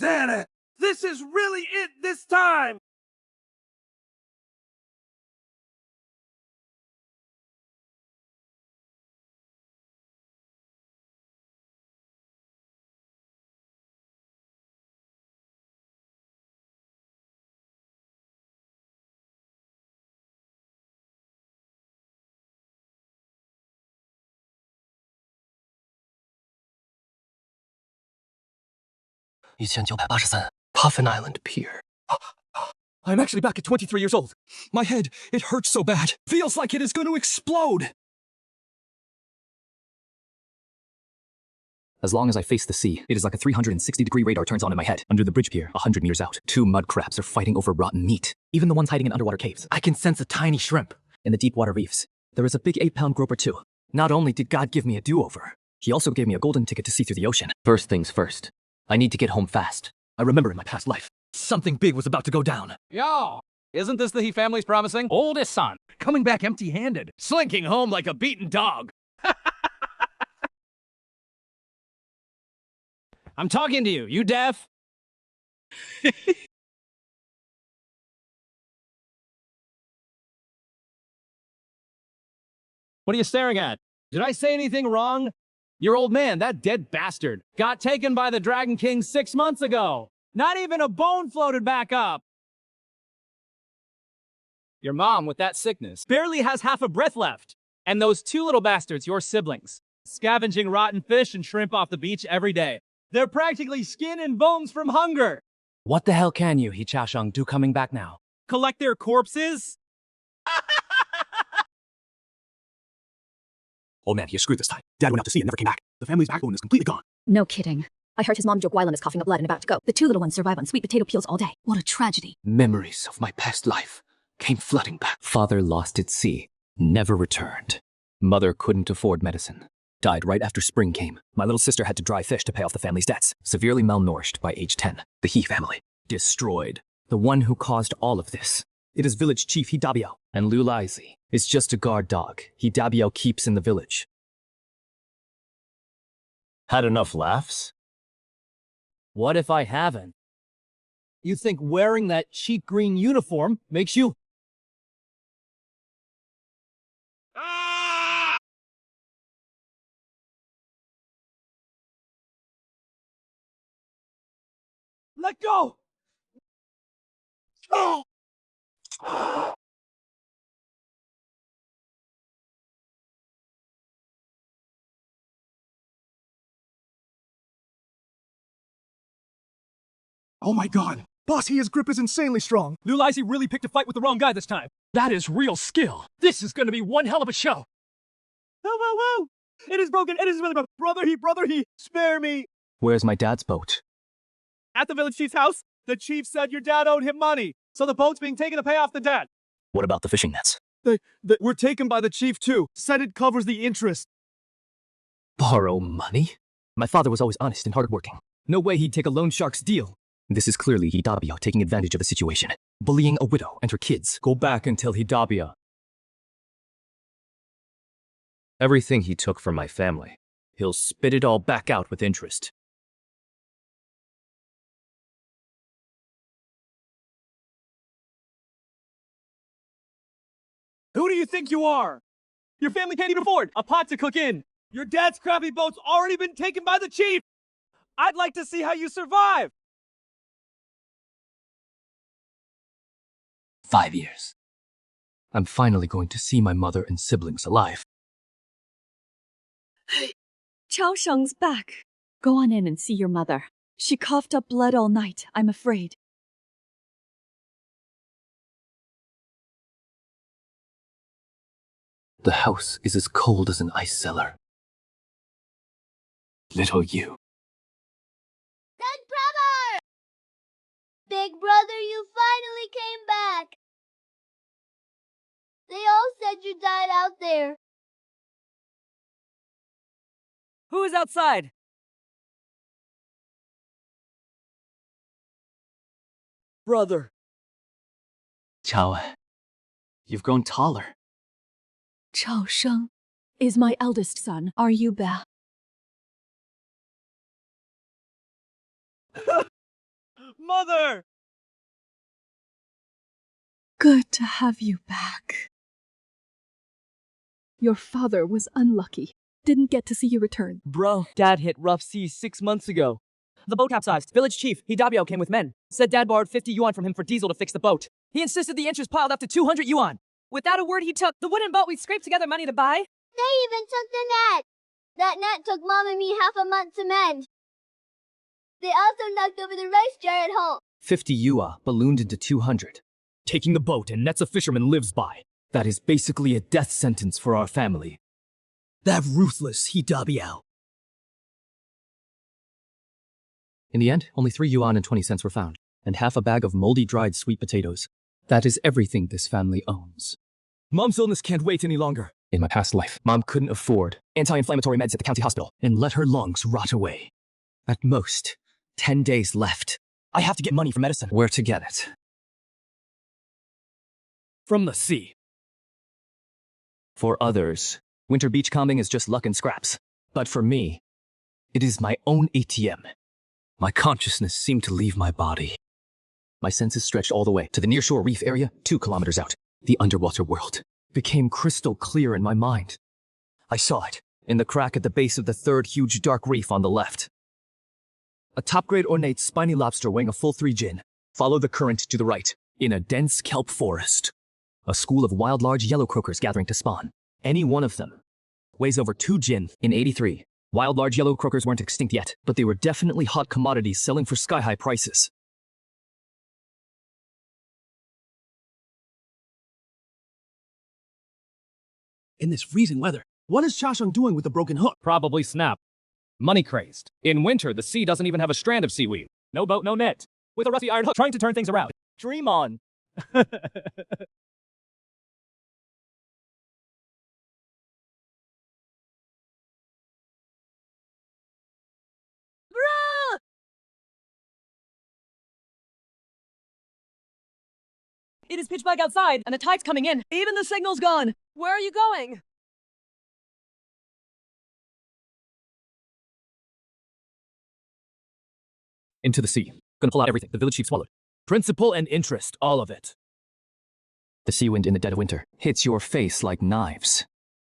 Damn it! This is really it this time! Puffin Island Pier. I'm actually back at 23 years old. My head, it hurts so bad. Feels like it is going to explode. As long as I face the sea, it is like a 360-degree radar turns on in my head. Under the bridge pier, 100 meters out, 2 mud crabs are fighting over rotten meat. Even the ones hiding in underwater caves. I can sense a tiny shrimp. In the deep water reefs, there is a big 8-pound grouper too. Not only did God give me a do-over, he also gave me a golden ticket to see through the ocean. First things first, I need to get home fast. I remember in my past life, something big was about to go down. Yo! Isn't this the he family's promising? Oldest son, coming back empty-handed, slinking home like a beaten dog. I'm talking to you. You deaf? What are you staring at? Did I say anything wrong? Your old man, that dead bastard, got taken by the Dragon King 6 months ago. Not even a bone floated back up. Your mom, with that sickness, barely has half a breath left. And those 2 little bastards, your siblings, scavenging rotten fish and shrimp off the beach every day. They're practically skin and bones from hunger. What the hell can you, He Cha-shung, do coming back now? Collect their corpses? Oh man, he is screwed this time. Dad went out to sea and never came back. The family's backbone is completely gone. No kidding. I heard his mom joke Wylan is coughing up blood and about to go. The 2 little ones survive on sweet potato peels all day. What a tragedy. Memories of my past life came flooding back. Father lost at sea, never returned. Mother couldn't afford medicine. Died right after spring came. My little sister had to dry fish to pay off the family's debts. Severely malnourished by age 10. The He family. Destroyed. The one who caused all of this. It is village chief Hidabiao. And Liu Laizi is just a guard dog Hidabiao keeps in the village. Had enough laughs? What if I haven't? You think wearing that cheap green uniform makes you... Let go! Oh! Oh my god. Boss, his grip is insanely strong. Liu Laizi really picked a fight with the wrong guy this time. That is real skill. This is gonna be one hell of a show. Whoa, whoa, whoa! It is broken, it is really broken. Brother he, spare me! Where's my dad's boat? At the village chief's house, the chief said your dad owed him money, so the boat's being taken to pay off the debt. What about the fishing nets? They were taken by the chief too. Said it covers the interest. Borrow money? My father was always honest and hardworking. No way he'd take a loan shark's deal. This is clearly Hidabiao taking advantage of the situation. Bullying a widow and her kids. Go back and tell Hidabiao. Everything he took from my family, he'll spit it all back out with interest. Who do you think you are? Your family can't even afford a pot to cook in. Your dad's crappy boat's already been taken by the chief. I'd like to see how you survive. 5 years. I'm finally going to see my mother and siblings alive. Cha-shung's back. Go on in and see your mother. She coughed up blood all night, I'm afraid. The house is as cold as an ice cellar. Little you. Big brother! Big brother, you finally came back. They all said you died out there. Who is outside? Brother. Chao, you've grown taller. Cha-shung is my eldest son. Are you Ba? Mother! Good to have you back. Your father was unlucky. Didn't get to see you return. Bro, Dad hit rough seas 6 months ago. The boat capsized. Village chief, Hidabio, came with men. Said Dad borrowed 50 yuan from him for diesel to fix the boat. He insisted the interest piled up to 200 yuan. Without a word, he took the wooden boat we scraped together money to buy. They even took the net. That net took Mom and me half a month to mend. They also knocked over the rice jar at home. 50 yuan ballooned into 200. Taking the boat and nets a fisherman lives by. That is basically a death sentence for our family. That ruthless Hidabio. In the end, only 3 yuan and 20 cents were found, and half a bag of moldy dried sweet potatoes. That is everything this family owns. Mom's illness can't wait any longer. In my past life, Mom couldn't afford anti-inflammatory meds at the county hospital and let her lungs rot away. At most, 10 days left. I have to get money for medicine. Where to get it? From the sea. For others, winter beachcombing is just luck and scraps. But for me, it is my own ATM. My consciousness seemed to leave my body. My senses stretched all the way to the nearshore reef area, 2 kilometers out. The underwater world became crystal clear in my mind. I saw it in the crack at the base of the 3rd huge dark reef on the left. A top-grade ornate spiny lobster weighing a full 3 jin. Follow the current to the right, in a dense kelp forest. A school of wild large yellow croakers gathering to spawn. Any one of them weighs over 2 jin in 83. Wild large yellow croakers weren't extinct yet, but they were definitely hot commodities selling for sky-high prices. In this freezing weather, what is Shashang doing with the broken hook? Probably snap. Money crazed. In winter, the sea doesn't even have a strand of seaweed. No boat, no net. With a rusty iron hook trying to turn things around. Dream on. It is pitch black outside, and the tide's coming in. Even the signal's gone. Where are you going? Into the sea. Gonna pull out everything the village chief swallowed. Principal and interest, all of it. The sea wind in the dead of winter hits your face like knives.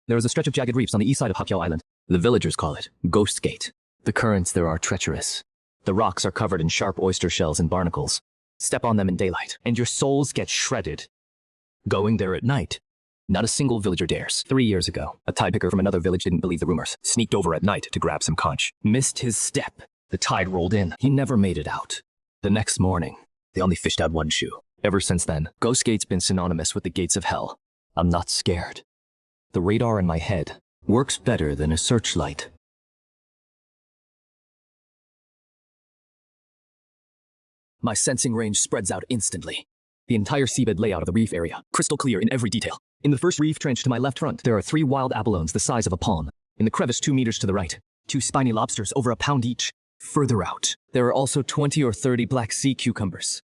There is a stretch of jagged reefs on the east side of Hakyao Island. The villagers call it Ghost Gate. The currents there are treacherous. The rocks are covered in sharp oyster shells and barnacles. Step on them in daylight, and your souls get shredded. Going there at night, not a single villager dares. 3 years ago, a tide picker from another village didn't believe the rumors. Sneaked over at night to grab some conch. Missed his step. The tide rolled in. He never made it out. The next morning, they only fished out 1 shoe. Ever since then, Ghost Gate's been synonymous with the gates of hell. I'm not scared. The radar in my head works better than a searchlight. My sensing range spreads out instantly. The entire seabed layout of the reef area, crystal clear in every detail. In the first reef trench to my left front, there are 3 wild abalones the size of a palm. In the crevice 2 meters to the right, 2 spiny lobsters over a pound each. Further out, there are also 20 or 30 black sea cucumbers.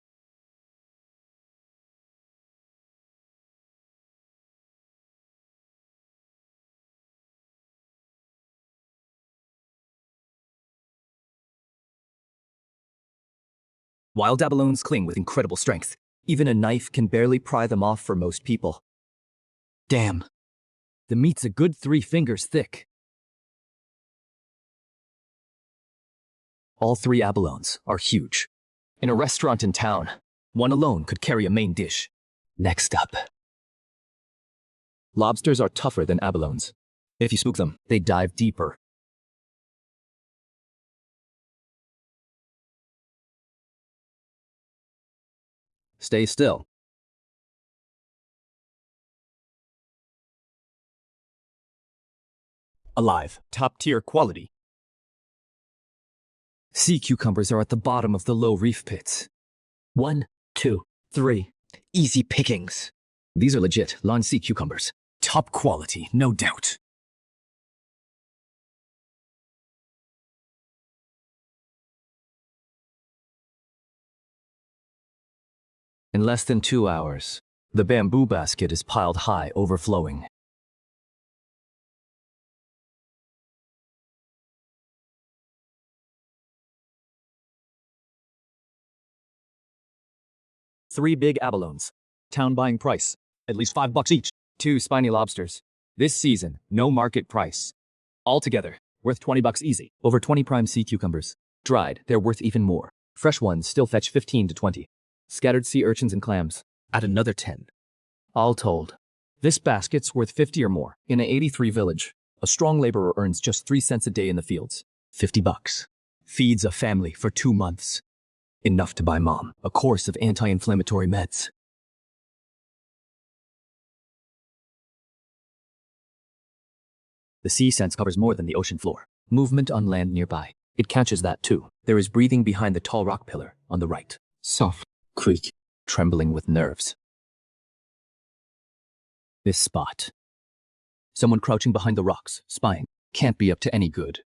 Wild abalones cling with incredible strength. Even a knife can barely pry them off for most people. Damn. The meat's a good 3 fingers thick. All 3 abalones are huge. In a restaurant in town, one alone could carry a main dish. Next up. Lobsters are tougher than abalones. If you spook them, they dive deeper. Stay still. Alive. Top-tier quality. Sea cucumbers are at the bottom of the low reef pits. 1, 2, 3. Easy pickings. These are legit lawn sea cucumbers. Top quality, no doubt. In less than 2 hours, the bamboo basket is piled high, overflowing. 3 big abalones. Town buying price, at least $5 each. 2 spiny lobsters. This season, no market price. Altogether, worth $20 easy. Over 20 prime sea cucumbers. Dried, they're worth even more. Fresh ones still fetch 15 to 20. Scattered sea urchins and clams, add another 10. All told, this basket's worth 50 or more. In an 83 village, a strong laborer earns just 3 cents a day in the fields. $50. Feeds a family for 2 months. Enough to buy mom a course of anti-inflammatory meds. The sea sense covers more than the ocean floor. Movement on land nearby. It catches that too. There is breathing behind the tall rock pillar on the right. Soft creak, trembling with nerves. This spot. Someone crouching behind the rocks, spying. Can't be up to any good.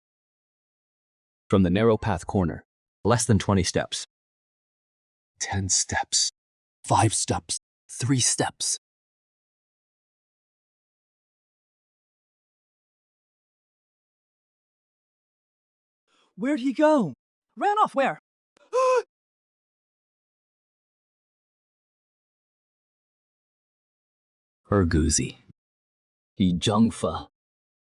From the narrow path corner, less than 20 steps. 10 steps. 5 steps. 3 steps. Where'd he go? Ran off where? Urguzi. He Jungfa.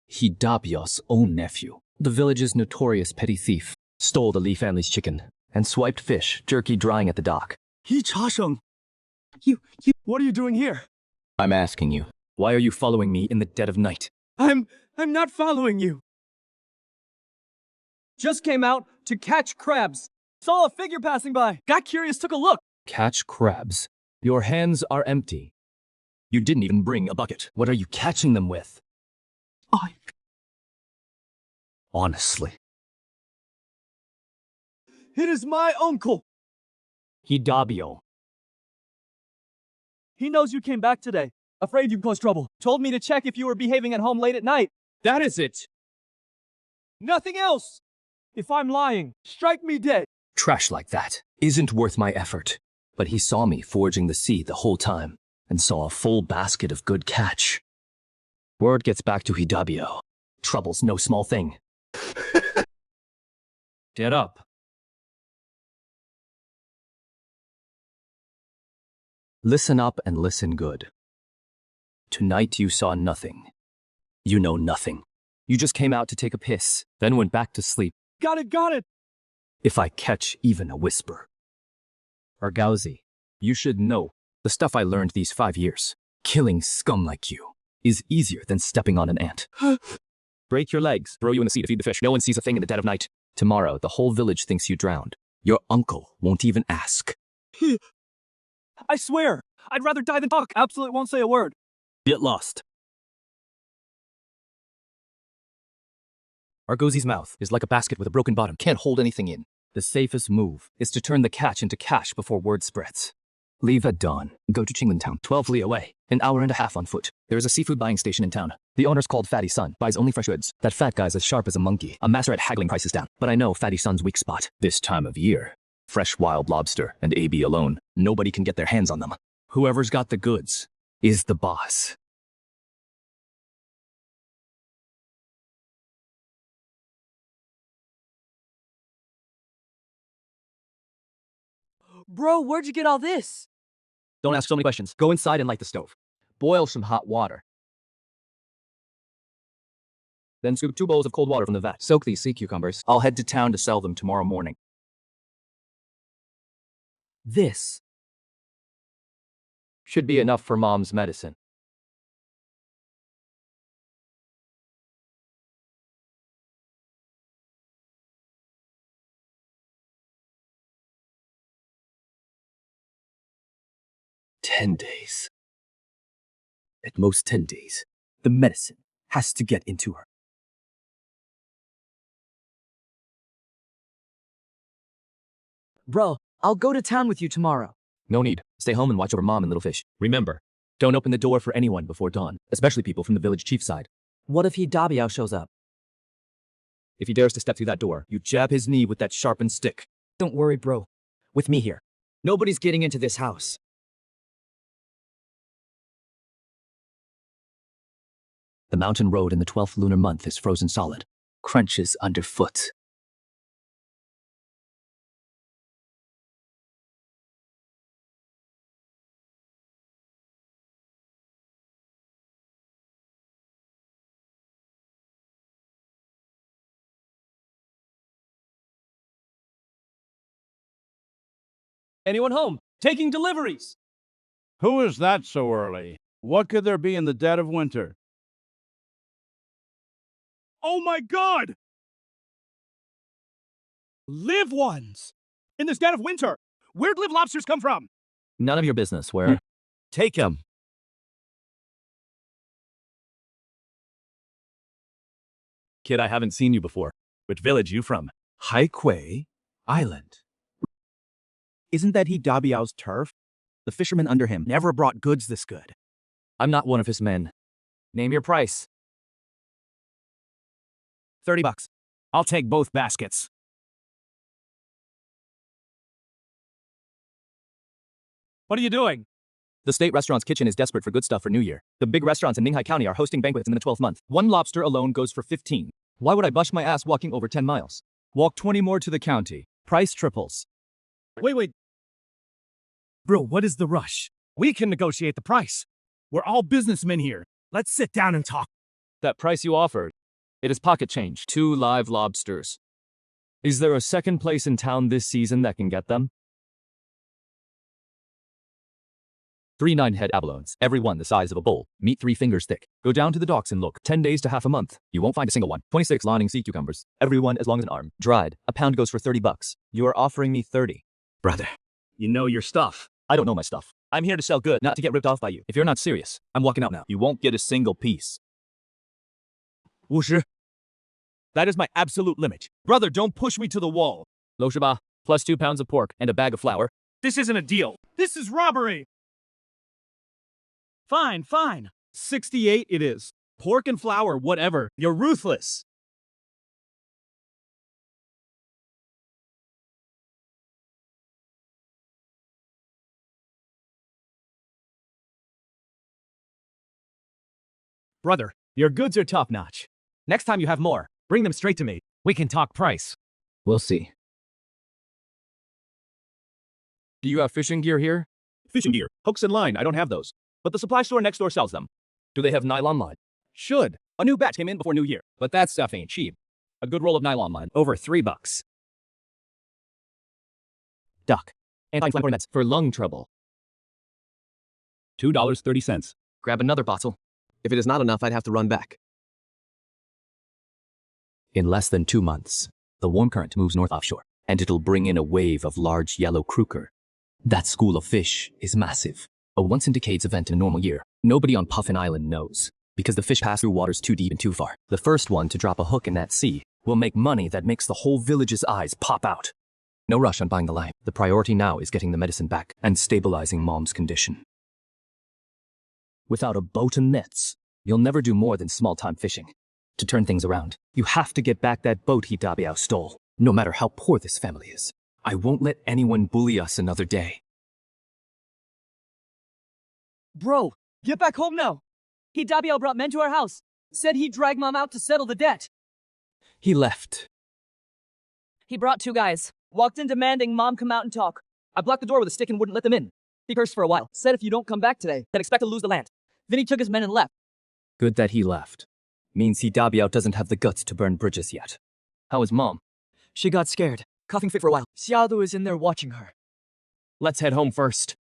He Dabio's own nephew. The village's notorious petty thief. Stole the Li family's chicken and swiped fish, jerky drying at the dock. He Chasheng. What are you doing here? I'm asking you, why are you following me in the dead of night? I'm not following you. Just came out to catch crabs. Saw a figure passing by. Got curious, took a look. Catch crabs. Your hands are empty. You didn't even bring a bucket. What are you catching them with? Honestly. It is my uncle. Hidabio. He knows you came back today. Afraid you'd cause trouble. Told me to check if you were behaving at home late at night. That is it. Nothing else. If I'm lying, strike me dead. Trash like that isn't worth my effort. But he saw me foraging the sea the whole time and saw a full basket of good catch. Word gets back to Hidabio. Trouble's no small thing. Get up. Listen up and listen good. Tonight you saw nothing. You know nothing. You just came out to take a piss, then went back to sleep. Got it. If I catch even a whisper. Argauzi, you should know the stuff I learned these 5 years. Killing scum like you is easier than stepping on an ant. Break your legs, throw you in the sea to feed the fish. No one sees a thing in the dead of night. Tomorrow, the whole village thinks you drowned. Your uncle won't even ask. I swear, I'd rather die than talk. Absolute won't say a word. Get lost. Argosi's mouth is like a basket with a broken bottom. Can't hold anything in. The safest move is to turn the catch into cash before word spreads. Leave at dawn. Go to Qinglan Town, 12 li away. An hour and a half on foot. There is a seafood buying station in town. The owner's called Fatty Sun. Buys only fresh goods. That fat guy's as sharp as a monkey. A master at haggling prices down. But I know Fatty Sun's weak spot. This time of year. Fresh wild lobster and AB alone. Nobody can get their hands on them. Whoever's got the goods is the boss. Bro, where'd you get all this? Don't ask so many questions. Go inside and light the stove. Boil some hot water. Then scoop 2 bowls of cold water from the vat. Soak these sea cucumbers. I'll head to town to sell them tomorrow morning. This should be enough for Mom's medicine. "10 days. At most 10 days. The medicine has to get into her." Bro, I'll go to town with you tomorrow. No need. Stay home and watch over Mom and Little Fish. Remember, don't open the door for anyone before dawn, especially people from the village chief's side. What if Hidabio shows up? If he dares to step through that door, you jab his knee with that sharpened stick. Don't worry, bro. With me here. Nobody's getting into this house. The mountain road in the 12th lunar month is frozen solid. Crunches underfoot. Anyone home? Taking deliveries. Who is that so early? What could there be in the dead of winter? Oh my god! Live ones! In this dead of winter! Where'd live lobsters come from? None of your business, where? Take him. Kid, I haven't seen you before. Which village you from? Haikwei Island. Isn't that he Dabiao's turf? The fishermen under him never brought goods this good. I'm not one of his men. Name your price. $30. I'll take both baskets. What are you doing? The state restaurant's kitchen is desperate for good stuff for New Year. The big restaurants in Ninghai County are hosting banquets in the 12th month. One lobster alone goes for 15. Why would I bust my ass walking over 10 miles? Walk 20 more to the county. Price triples. Wait. Bro, what is the rush? We can negotiate the price. We're all businessmen here. Let's sit down and talk. That price you offered, it is pocket change. 2 live lobsters. Is there a second place in town this season that can get them? 3 9-head abalones, every one the size of a bowl, meat 3 fingers thick. Go down to the docks and look. 10 days to half a month. You won't find a single one. 26 lining sea cucumbers, every one as long as an arm. Dried, a pound goes for $30. You are offering me 30. Brother, you know your stuff. I don't know my stuff. I'm here to sell good, not to get ripped off by you. If you're not serious, I'm walking out now. You won't get a single piece. 50. That is my absolute limit. Brother, don't push me to the wall. Lo shaba, plus 2 pounds of pork and a bag of flour. This isn't a deal. This is robbery. Fine. 68 it is. Pork and flour, whatever. You're ruthless. Brother, your goods are top-notch. Next time you have more, bring them straight to me. We can talk price. We'll see. Do you have fishing gear here? Fishing gear, hooks and line, I don't have those. But the supply store next door sells them. Do they have nylon line? Should. A new batch came in before New Year, but that stuff ain't cheap. A good roll of nylon line. Over $3. Duck. Anti-inflammatory meds for lung trouble. $2.30. Grab another bottle. If it is not enough, I'd have to run back. In less than 2 months, the warm current moves north offshore, and it'll bring in a wave of large yellow crooker. That school of fish is massive. A once-in-decades event in a normal year. Nobody on Puffin Island knows, because the fish pass through waters too deep and too far. The first one to drop a hook in that sea will make money that makes the whole village's eyes pop out. No rush on buying the line. The priority now is getting the medicine back and stabilizing Mom's condition. Without a boat and nets, you'll never do more than small-time fishing. To turn things around, you have to get back that boat he Dabiao stole, no matter how poor this family is. I won't let anyone bully us another day. Bro, get back home now. He Dabiao brought men to our house. Said he'd drag Mom out to settle the debt. He left. He brought 2 guys. Walked in demanding Mom come out and talk. I blocked the door with a stick and wouldn't let them in. He cursed for a while. Said if you don't come back today, then expect to lose the land. Then he took his men and left. Good that he left. Means he Dabiao doesn't have the guts to burn bridges yet. How is Mom? She got scared. Coughing fit for a while. Xiaodu is in there watching her. Let's head home first.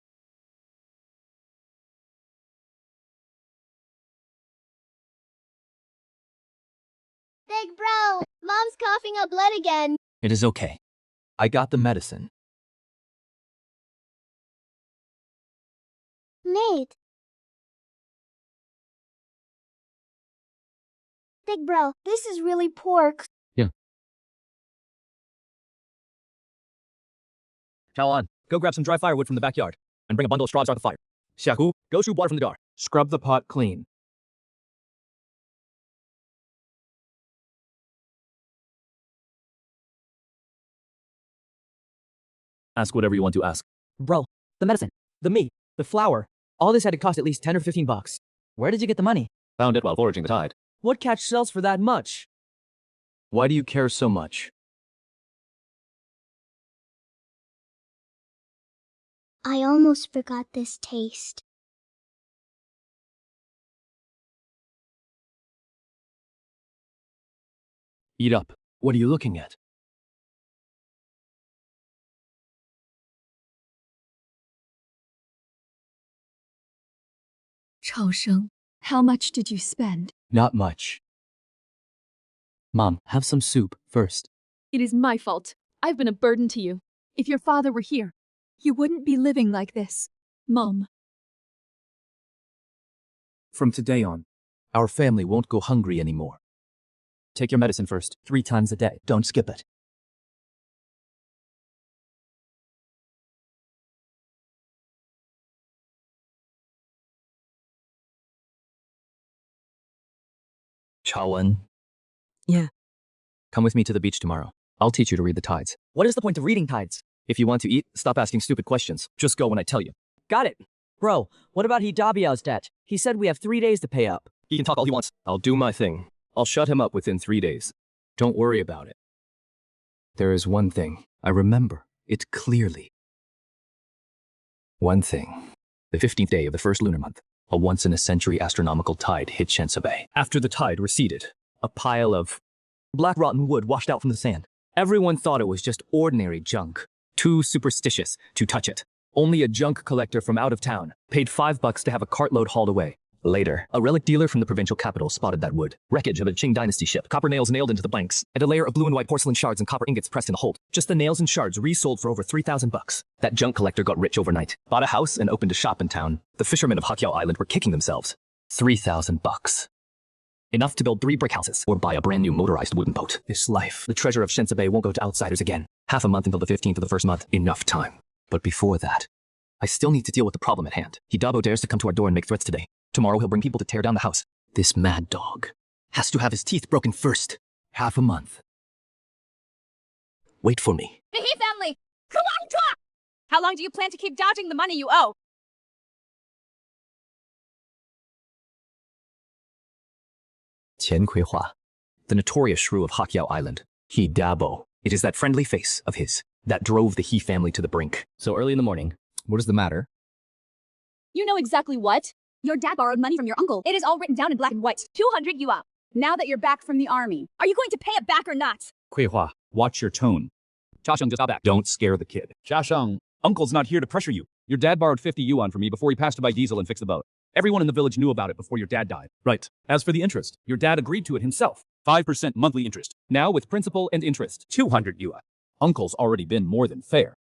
Big bro, Mom's coughing up blood again. It is okay. I got the medicine. Nate. Big bro, this is really pork. Chow on. Go grab some dry firewood from the backyard and bring a bundle of straw to start the fire. Xiahu, go shoot water from the jar. Scrub the pot clean. Ask whatever you want to ask. Bro, the medicine, the meat, the flour, all this had to cost at least 10 or 15 bucks. Where did you get the money? Found it while foraging the tide. What catch sells for that much? Why do you care so much? I almost forgot this taste. Eat up. What are you looking at? Chao Sheng, how much did you spend? Not much. Mom, have some soup first. It is my fault. I've been a burden to you. If your father were here, You wouldn't be living like this. Mom. From today on, our family won't go hungry anymore. Take your medicine first, 3 times a day. Don't skip it. Chaowen. Yeah. Come with me to the beach tomorrow. I'll teach you to read the tides. What is the point of reading tides? If you want to eat, stop asking stupid questions. Just go when I tell you. Got it. Bro, what about Hidabiao's debt? He said we have 3 days to pay up. He can talk all he wants. I'll do my thing. I'll shut him up within 3 days. Don't worry about it. There is one thing. I remember it clearly. One thing. The 15th day of the first lunar month. A once-in-a-century astronomical tide hit Shense Bay. After the tide receded, a pile of black rotten wood washed out from the sand. Everyone thought it was just ordinary junk. Too superstitious to touch it. Only a junk collector from out of town paid $5 to have a cartload hauled away. Later, a relic dealer from the provincial capital spotted that wood. Wreckage of a Qing dynasty ship, copper nails nailed into the blanks, and a layer of blue and white porcelain shards and copper ingots pressed in the hold. Just the nails and shards resold for over $3,000. That junk collector got rich overnight. Bought a house and opened a shop in town. The fishermen of Hakyao Island were kicking themselves. $3,000. Enough to build 3 brick houses or buy a brand new motorized wooden boat. This life, the treasure of Shense Bay, won't go to outsiders again. Half a month until the 15th of the first month. Enough time. But before that, I still need to deal with the problem at hand. Hidabo dares to come to our door and make threats today. Tomorrow he'll bring people to tear down the house. This mad dog has to have his teeth broken first. Half a month. Wait for me. the He family! Come on, talk! How long do you plan to keep dodging the money you owe? Qian Kuihua, the notorious shrew of Hakyao Island. Hidabo. It is that friendly face of his that drove the He family to the brink. So early in the morning, what is the matter? You know exactly what? Your dad borrowed money from your uncle. It is all written down in black and white. 200 yuan. Now that you're back from the army, are you going to pay it back or not? Kuihua, watch your tone. Chasheng just got back. Don't scare the kid. Chasheng, Uncle's not here to pressure you. Your dad borrowed 50 yuan from me before he passed to buy diesel and fix the boat. Everyone in the village knew about it before your dad died. Right. As for the interest, Your dad agreed to it himself. 5% monthly interest. Now with principal and interest. 200 yuan. Uncle's already been more than fair.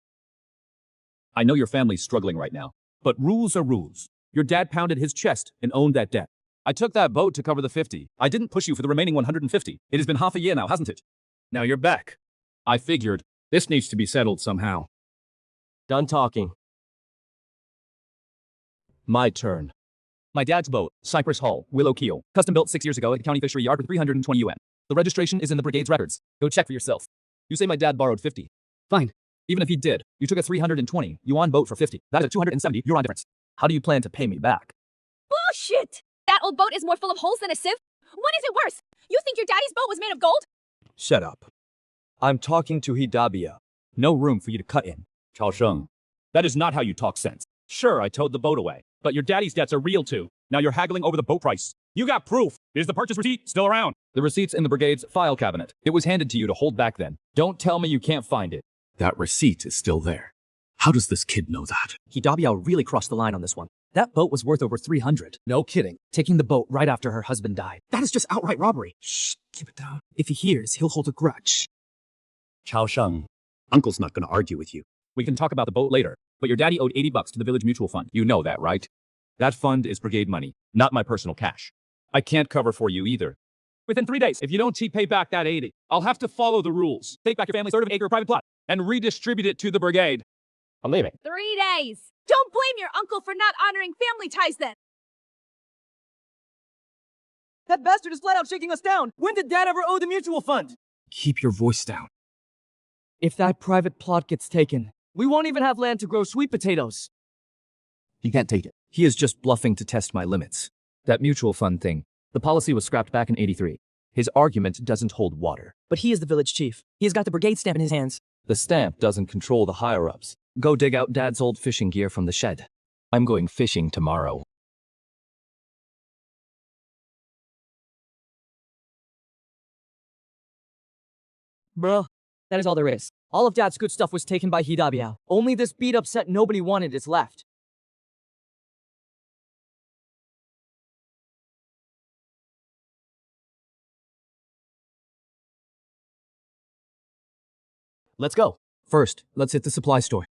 I know your family's struggling right now, but rules are rules. Your dad pounded his chest and owned that debt. I took that boat to cover the 50. I didn't push you for the remaining 150. It has been half a year now, hasn't it? Now you're back. I figured this needs to be settled somehow. Done talking. My turn. My dad's boat, Cypress Hull, Willow Keel, custom built 6 years ago at the county fishery yard for 320 yuan. The registration is in the brigade's records. Go check for yourself. You say my dad borrowed 50. Fine. Even if he did, you took a 320 yuan boat for 50. That is a 270 yuan difference. How do you plan to pay me back? Bullshit! That old boat is more full of holes than a sieve? What is it worse? You think your daddy's boat was made of gold? Shut up. I'm talking to Hidabia. No room for you to cut in. Chao that is not how you talk sense. Sure, I towed the boat away, but your daddy's debts are real too. Now you're haggling over the boat price. You got proof. Is the purchase receipt still around? The receipt's in the brigade's file cabinet. It was handed to you to hold back then. Don't tell me you can't find it. That receipt is still there. How does this kid know that? Hidabiao really crossed the line on this one. That boat was worth over 300. No kidding. Taking the boat right after her husband died. That is just outright robbery. Shh, keep it down. If he hears, he'll hold a grudge. Chao Uncle's not going to argue with you. We can talk about the boat later, but your daddy owed $80 to the village mutual fund. You know that, right? That fund is brigade money, not my personal cash. I can't cover for you either. Within 3 days, if you don't pay back that 80, I'll have to follow the rules. Take back your family's third of an acre of private plot and redistribute it to the brigade. I'm leaving. 3 days! Don't blame your uncle for not honoring family ties then! That bastard is flat out shaking us down! When did Dad ever owe the mutual fund? Keep your voice down. If that private plot gets taken, we won't even have land to grow sweet potatoes. He can't take it. He is just bluffing to test my limits. That mutual fund thing, the policy was scrapped back in '83. His argument doesn't hold water. But he is the village chief. He has got the brigade stamp in his hands. The stamp doesn't control the higher-ups. Go dig out Dad's old fishing gear from the shed. I'm going fishing tomorrow. Bruh, that is all there is. All of Dad's good stuff was taken by Hidabiao. Only this beat-up set nobody wanted is left. Let's go. First, let's hit the supply store.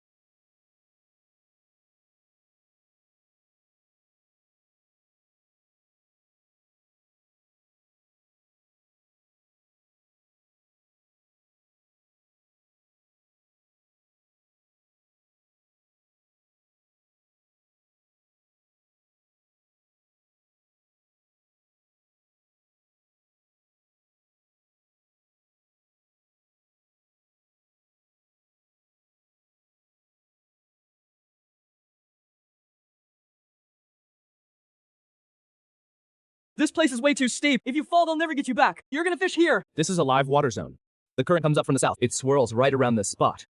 This place is way too steep. If you fall, they'll never get you back. You're gonna fish here. This is a live water zone. The current comes up from the south. It swirls right around this spot.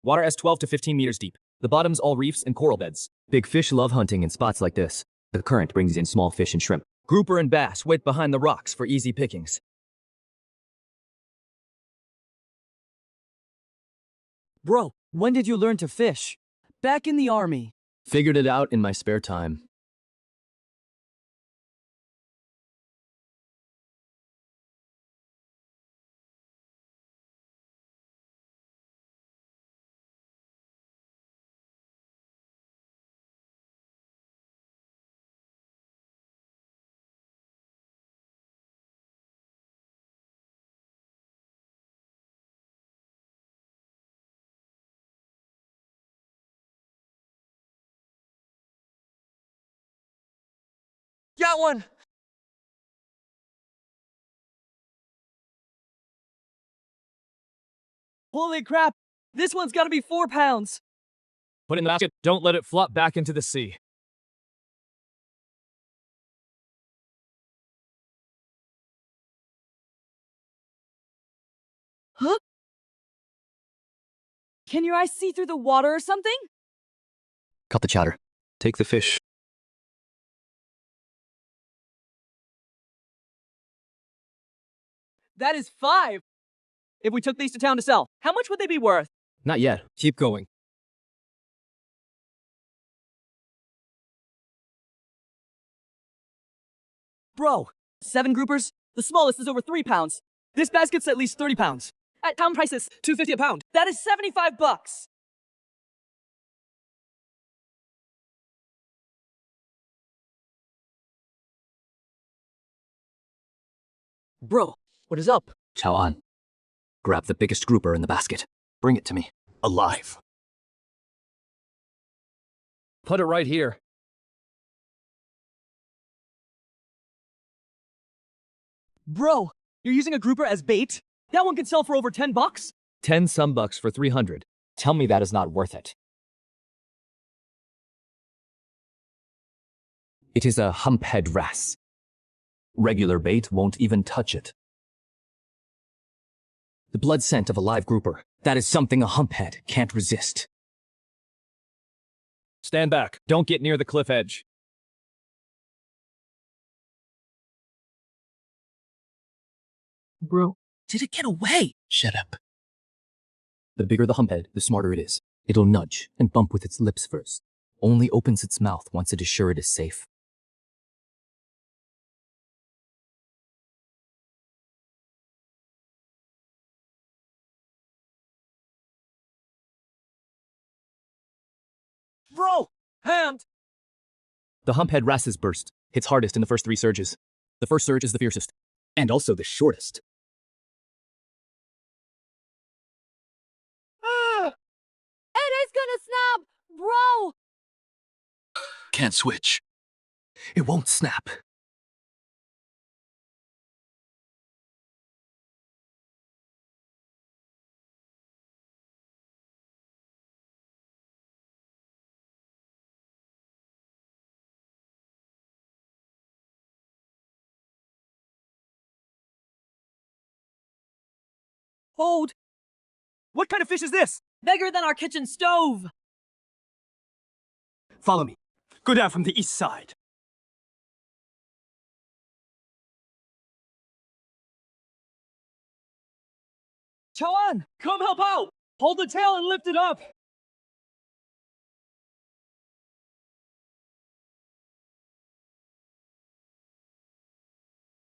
Water is 12 to 15 meters deep. The bottom's all reefs and coral beds. Big fish love hunting in spots like this. The current brings in small fish and shrimp. Grouper and bass wait behind the rocks for easy pickings. Bro, when did you learn to fish? Back in the army. Figured it out in my spare time. Got one! Holy crap! This one's gotta be 4 pounds! Put it in the basket. Don't let it flop back into the sea. Huh? Can your eyes see through the water or something? Cut the chatter. Take the fish. That is 5! If we took these to town to sell, how much would they be worth? Not yet. Keep going. Bro, 7 groupers? The smallest is over 3 pounds. This basket's at least 30 pounds. At town prices, $2.50 a pound. That is 75 bucks! Bro, what is up? Chow An. Grab the biggest grouper in the basket. Bring it to me. Alive. Put it right here. Bro, you're using a grouper as bait? That one could sell for over 10 bucks? 10 some bucks for 300. Tell me that is not worth it. It is a humphead wrasse. Regular bait won't even touch it. The blood scent of a live grouper. That is something a humphead can't resist. Stand back. Don't get near the cliff edge. Bro, did it get away? Shut up. The bigger the humphead, the smarter it is. It'll nudge and bump with its lips first. Only opens its mouth once it is sure it is safe. Bro, hand! The humphead wrasses burst. Hits hardest in the first 3 surges. The first surge is the fiercest. And also the shortest. It is gonna snap! Bro! Can't switch. It won't snap. Hold! What kind of fish is this? Bigger than our kitchen stove! Follow me. Go down from the east side. Chow An, come help out! Hold the tail and lift it up!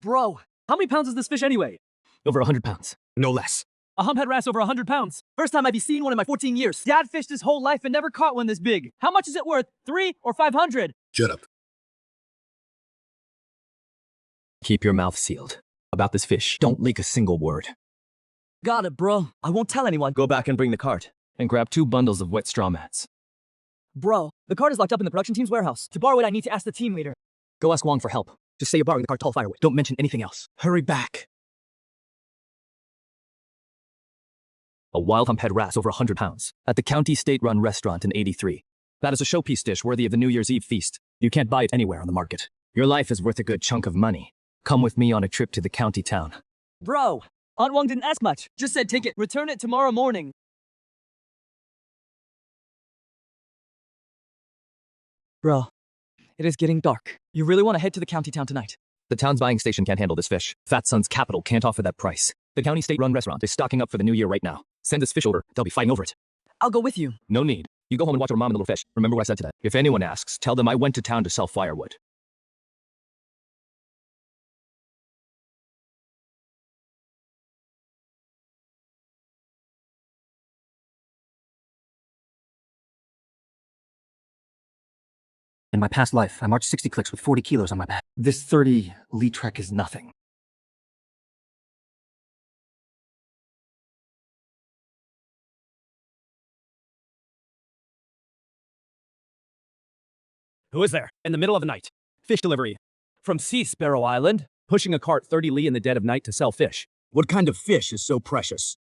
Bro, how many pounds is this fish anyway? Over 100 pounds. No less. A humphead wrasse over 100 pounds. First time I've seen one in my 14 years. Dad fished his whole life and never caught one this big. How much is it worth? 3 or 500? Shut up. Keep your mouth sealed. About this fish, don't leak a single word. Got it, bro. I won't tell anyone. Go back and bring the cart. And grab 2 bundles of wet straw mats. Bro, the cart is locked up in the production team's warehouse. To borrow it, I need to ask the team leader. Go ask Wong for help. Just say you're borrowing the cart tall firewood. Don't mention anything else. Hurry back. A wild humphead wrasse over 100 pounds at the county state-run restaurant in 83. That is a showpiece dish worthy of the New Year's Eve feast. You can't buy it anywhere on the market. Your life is worth a good chunk of money. Come with me on a trip to the county town. Bro, Aunt Wong didn't ask much. Just said take it, return it tomorrow morning. Bro, it is getting dark. You really want to head to the county town tonight? The town's buying station can't handle this fish. Fat Son's capital can't offer that price. The county state-run restaurant is stocking up for the new year right now. Send this fish over. They'll be fighting over it. I'll go with you. No need. You go home and watch your mom and the little fish. Remember what I said today. If anyone asks, tell them I went to town to sell firewood. In my past life, I marched 60 clicks with 40 kilos on my back. This 30 Lee trek is nothing. Who is there? In the middle of the night. Fish delivery. From Sea Sparrow Island. Pushing a cart 30 li in the dead of night to sell fish. What kind of fish is so precious?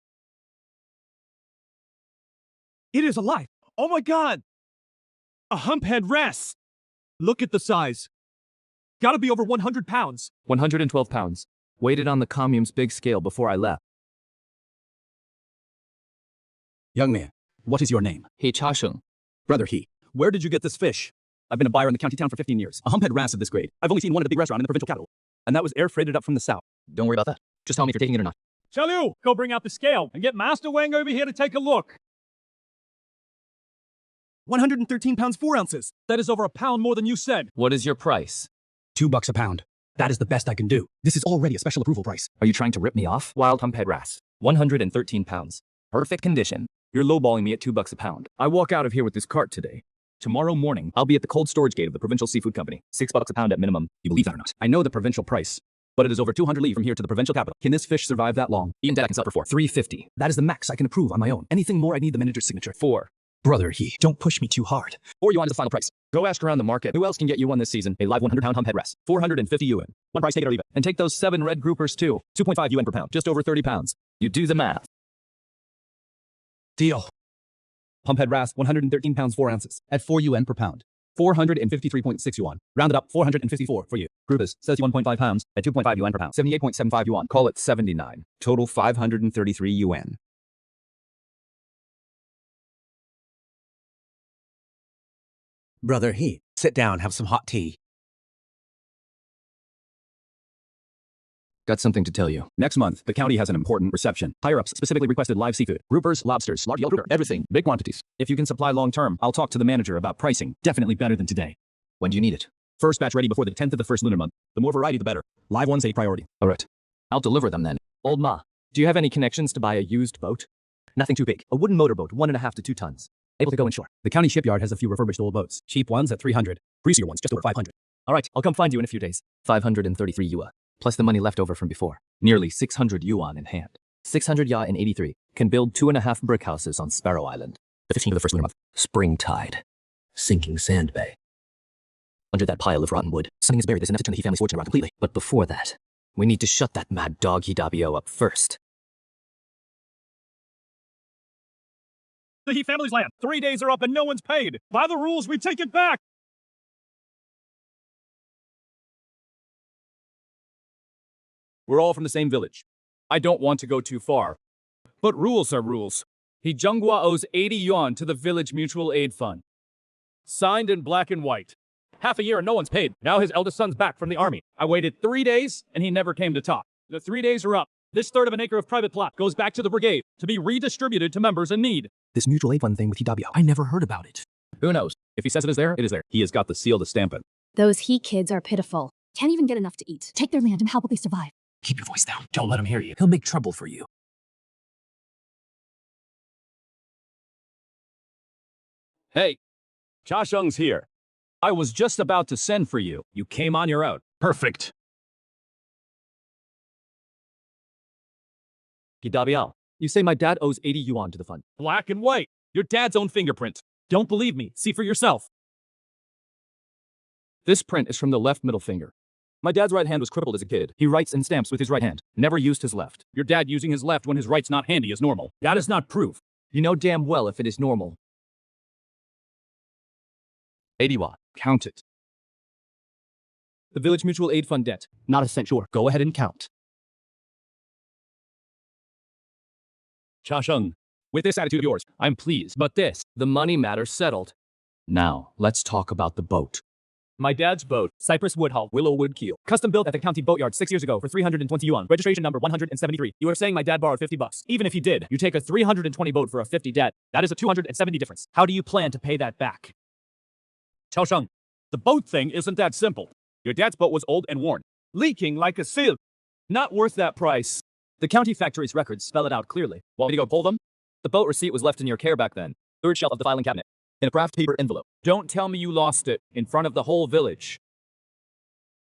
It is alive. Oh my god! A humphead wrasse. Look at the size. Gotta be over 100 pounds. 112 pounds. Weighed on the commune's big scale before I left. Young man, what is your name? He Cha-sheng. Brother He. Where did you get this fish? I've been a buyer in the county town for 15 years. A humphead wrasse of this grade. I've only seen one at a big restaurant in the provincial capital. And that was air freighted up from the south. Don't worry about that. Just tell me if you're taking it or not. Xiaoliu, go bring out the scale and get Master Wang over here to take a look. 113 pounds 4 ounces. That is over a pound more than you said. What is your price? $2 a pound. That is the best I can do. This is already a special approval price. Are you trying to rip me off? Wild humphead wrasse. 113 pounds. Perfect condition. You're lowballing me at $2 a pound. I walk out of here with this cart today. Tomorrow morning, I'll be at the cold storage gate of the Provincial Seafood Company. $6 a pound at minimum. You believe that or not? I know the provincial price, but it is over 200 li from here to the provincial capital. Can this fish survive that long? Even Dad I can sell for $350. That is the max I can approve on my own. Anything more, I need the manager's signature. 4. Brother He, don't push me too hard. 4 yuan is the final price. Go ask around the market. Who else can get you one this season? A live 100-pound humphead wrasse. 450 yuan. One price, take it or leave it. And take those 7 red groupers too. 2.5 yuan per pound. Just over 30 pounds. You do the math. Deal. Humphead wrasse, 113 pounds 4 ounces. At 4 yuan per pound. 453.6 yuan. Rounded up, 454 for you. Groupers, 31.5 pounds at 2.5 yuan per pound. 78.75 yuan. Call it 79. Total 533 yuan. Brother He, sit down, have some hot tea. Got something to tell you. Next month, the county has an important reception. Higher-ups specifically requested live seafood. Groupers, lobsters, large yellow grouper, everything. Big quantities. If you can supply long-term, I'll talk to the manager about pricing. Definitely better than today. When do you need it? First batch ready before the 10th of the first lunar month. The more variety, the better. Live ones a priority. All right. I'll deliver them then. Old Ma, Do you have any connections to buy a used boat? Nothing too big. A wooden motorboat, 1.5 to 2 tons. Able to go inshore. The county shipyard has a few refurbished old boats. Cheap ones at 300. Greasier ones just over 500. all right, I'll come find you in a few days. 533 yuan. Plus the money left over from before. Nearly 600 yuan in hand. 600 ya in 83. Can build 2.5 brick houses on Sparrow Island. The 15th of the first lunar month. Spring tide. Sinking sand bay. Under that pile of rotten wood, something is buried that's enough to turn the He family's fortune around completely. But before that, we need to shut that mad dog Hidabio up first. The He family's land. 3 days are up and no one's paid. By the rules, we take it back. we're all from the same village. I don't want to go too far. But rules are rules. He Zhenghua owes 80 yuan to the village mutual aid fund. Signed in black and white. Half a year and no one's paid. Now his eldest son's back from the army. I waited 3 days and he never came to talk. The 3 days are up. This third of an acre of private plot goes back to the brigade to be redistributed to members in need. This mutual aid fund thing with Hidabio, I never heard about it. Who knows? If he says it is there, it is there. He has got the seal to stamp it. Those He kids are pitiful. Can't even get enough to eat. Take their land and how will they survive? Keep your voice down. Don't let him hear you. He'll make trouble for you. Hey, Cha Shung's here. I was just about to send for you. You came on your own. Perfect. Gidabiao, you say my dad owes 80 yuan to the fund. Black and white. Your dad's own fingerprint. Don't believe me. See for yourself. This print is from the left middle finger. My dad's right hand was crippled as a kid. He writes and stamps with his right hand, never used his left. Your dad using his left when his right's not handy is normal. That is not proof. You know damn well if it is normal. 80 yuan. Count it. The Village Mutual Aid Fund debt. Not a cent sure. Go ahead and count. Cha Shung, with this attitude of yours, I'm pleased, but this. The money matter settled. Now, let's talk about the boat. My dad's boat, Cypress wood hull, Willow wood keel. custom built at the county boatyard 6 years ago for 320 yuan. Registration number 173. You are saying my dad borrowed 50 bucks. Even if he did, you take a 320 boat for a 50 debt. That is a 270 difference. How do you plan to pay that back? Cha Shung, the boat thing isn't that simple. Your dad's boat was old and worn, leaking like a sieve. Not worth that price. The county factory's records spell it out clearly. Want me to go pull them? The boat receipt was left in your care back then. Third shelf of the filing cabinet. In a craft paper envelope. Don't tell me you lost it in front of the whole village.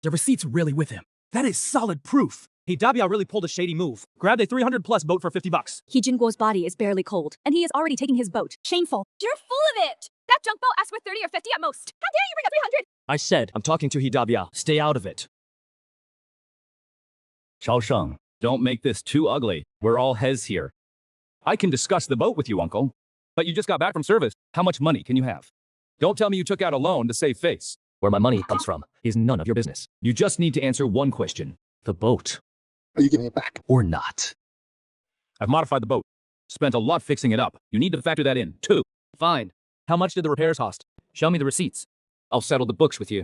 The receipt's really with him. That is solid proof. Hey, Dabia really pulled a shady move. Grabbed a 300 plus boat for 50 bucks. He Jinguo's body is barely cold, and he is already taking his boat. Shameful. You're full of it! That junk boat asked for 30 or 50 at most. How dare you bring up 300? I said, I'm talking to Hidabia. Stay out of it. Cha Shung, don't make this too ugly. We're all hes here. I can discuss the boat with you, uncle. But you just got back from service. How much money can you have? Don't tell me you took out a loan to save face. Where my money comes from is none of your business. You just need to answer one question. The boat. Are you giving it back? Or not? I've modified the boat. Spent a lot fixing it up. You need to factor that in, too. Fine. How much did the repairs cost? Show me the receipts. I'll settle the books with you.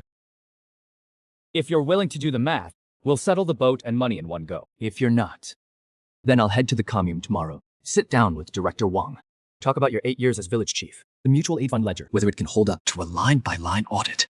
If you're willing to do the math, we'll settle the boat and money in one go. If you're not, then I'll head to the commune tomorrow. Sit down with Director Wang. Talk about your 8 years as village chief. The mutual aid fund ledger. Whether it can hold up to a line-by-line audit.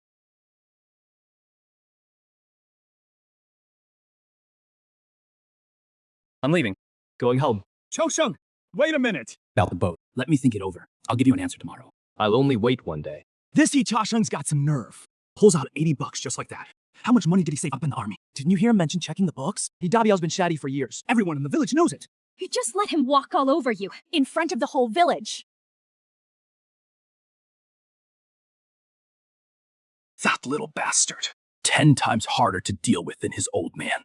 I'm leaving. Going home. Cha Shung, wait a minute. About the boat. Let me think it over. I'll give you an answer tomorrow. I'll only wait one day. This Cha Shung's got some nerve. Pulls out 80 bucks just like that. How much money did he save up in the army? Didn't you hear him mention checking the books? Hidabiao's been shatty for years. Everyone in the village knows it. You just let him walk all over you, in front of the whole village. That little bastard. 10 times harder to deal with than his old man.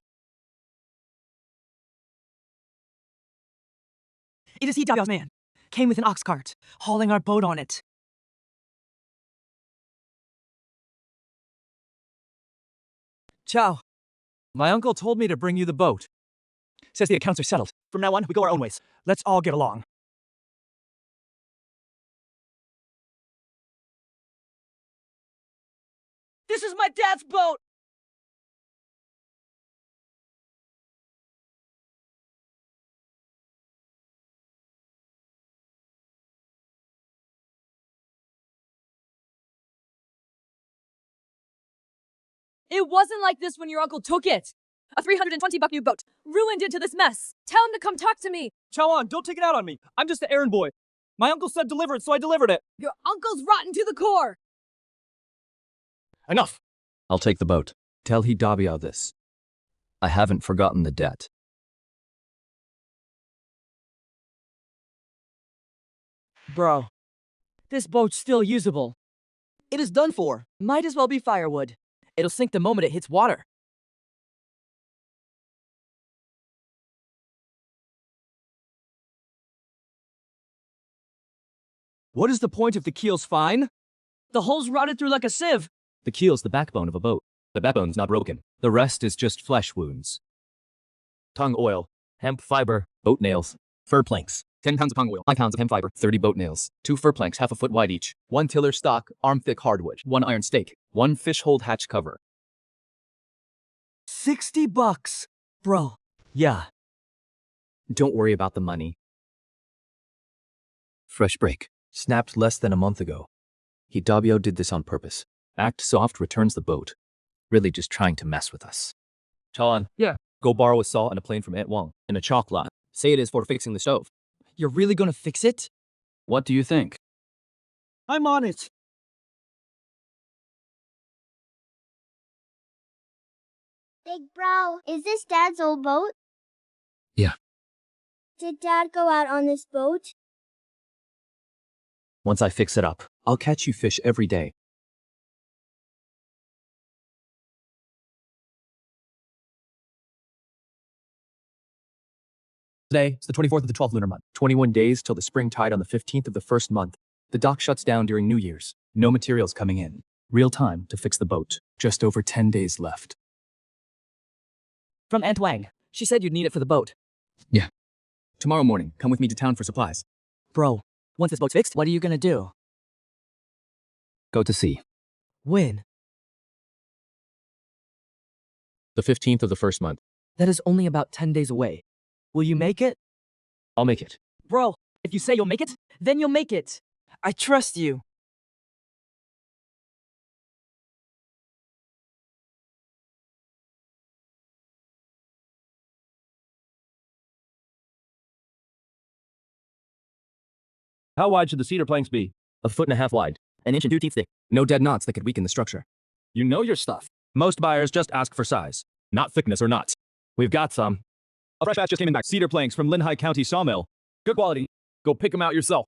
It is Hidabiao's man. Came with an ox cart, hauling our boat on it. Ciao. My uncle told me to bring you the boat. Says the accounts are settled. From now on, we go our own ways. Let's all get along. This is my dad's boat! It wasn't like this when your uncle took it. A 320 buck new boat, ruined into this mess. Tell him to come talk to me. Chawan, don't take it out on me. I'm just the errand boy. My uncle said deliver it, so I delivered it. Your uncle's rotten to the core. Enough! I'll take the boat. Tell Hidabia this. I haven't forgotten the debt. Bro, this boat's still usable. It is done for. Might as well be firewood. It'll sink the moment it hits water. What is the point if the keel's fine? The hole's rotted through like a sieve. The keel's the backbone of a boat. The backbone's not broken. The rest is just flesh wounds. Tongue oil, hemp fiber, boat nails, fur planks. 10 pounds of tongue oil, 5 pounds of hemp fiber, 30 boat nails, 2 fur planks half a foot wide each, 1 tiller stock, arm-thick hardwood, 1 iron stake, 1 fish hold hatch cover. 60 bucks. Bro. Yeah. Don't worry about the money. Fresh break. Snapped less than a month ago. Hidabio did this on purpose. Act soft returns the boat. Really just trying to mess with us. Chawan. Yeah. Go borrow a saw and a plane from Aunt Wang and a chalk lot. Say it is for fixing the stove. You're really gonna fix it? What do you think? I'm on it. Big bro, is this Dad's old boat? Yeah. Did Dad go out on this boat? Once I fix it up, I'll catch you fish every day. Today, it's the 24th of the 12th lunar month. 21 days till the spring tide on the 15th of the first month. The dock shuts down during New Year's. No materials coming in. Real time to fix the boat. Just over 10 days left. From Aunt Wang. She said you'd need it for the boat. Yeah. Tomorrow morning, come with me to town for supplies. Bro, once this boat's fixed, what are you gonna do? Go to sea. When? The 15th of the first month. That is only about 10 days away. Will you make it? I'll make it. Bro, if you say you'll make it, then you'll make it. I trust you. How wide should the cedar planks be? 1.5 feet wide. 1 inch and 2 teeth thick. No dead knots that could weaken the structure. You know your stuff. Most buyers just ask for size, not thickness or knots. We've got some. A fresh batch just came in back. Cedar planks from Linhai County Sawmill. Good quality. Go pick them out yourself.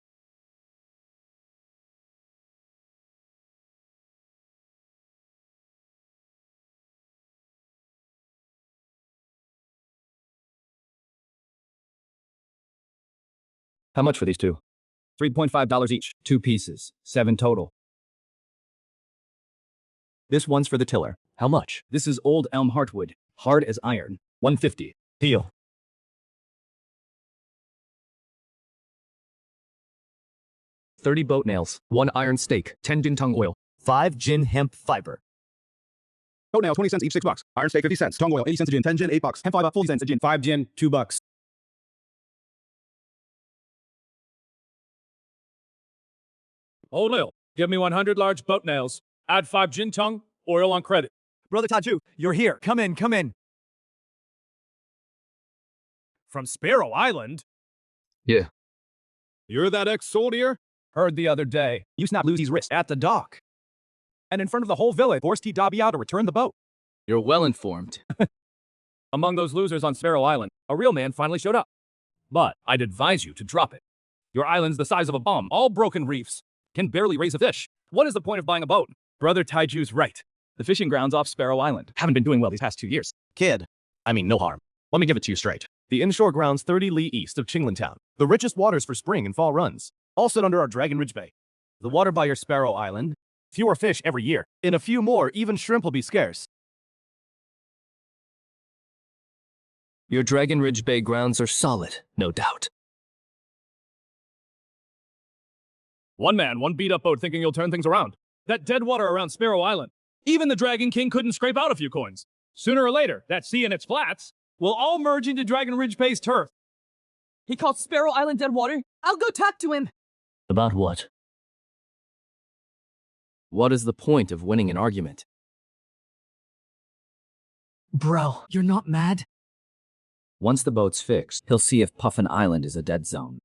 How much for these two? $3.5 each. 2 pieces. 7 total. This one's for the tiller. How much? This is old elm heartwood. Hard as iron. $150. Deal. $30 boat nails. 1 iron stake. 10 tung oil. 5 gin hemp fiber. Boat nails, 20 cents each, $6. Iron steak, 50 cents. Tongue oil, 80 cents a gin. 10 gin, $8. Hemp fiber, 40 cents a gin. 5 gin, $2. Old oil. Give me 100 large boat nails. Add 5 gin tongue. Oil on credit. Brother Taju, you're here. Come in, come in. From Sparrow Island? Yeah. You're that ex-soldier? Heard the other day. You snapped Lucy's wrist at the dock. And in front of the whole village, forced T-Dabiao to return the boat. You're well informed. Among those losers on Sparrow Island, a real man finally showed up. But I'd advise you to drop it. Your island's the size of a bomb, all broken reefs. Can barely raise a fish. What is the point of buying a boat? Brother Taiju's right. The fishing grounds off Sparrow Island haven't been doing well these past 2 years. Kid, I mean no harm. Let me give it to you straight. The inshore grounds 30 li east of Qinglan Town. The richest waters for spring and fall runs. All sit under our Dragon Ridge Bay. The water by your Sparrow Island. Fewer fish every year. In a few more, even shrimp will be scarce. Your Dragon Ridge Bay grounds are solid, no doubt. One man, one beat-up boat thinking you'll turn things around. That dead water around Sparrow Island. Even the Dragon King couldn't scrape out a few coins. Sooner or later, that sea and its flats will all merge into Dragon Ridge Bay's turf. He called Sparrow Island dead water? I'll go talk to him. About what? What is the point of winning an argument? Bro, you're not mad? Once the boat's fixed, he'll see if Puffin Island is a dead zone.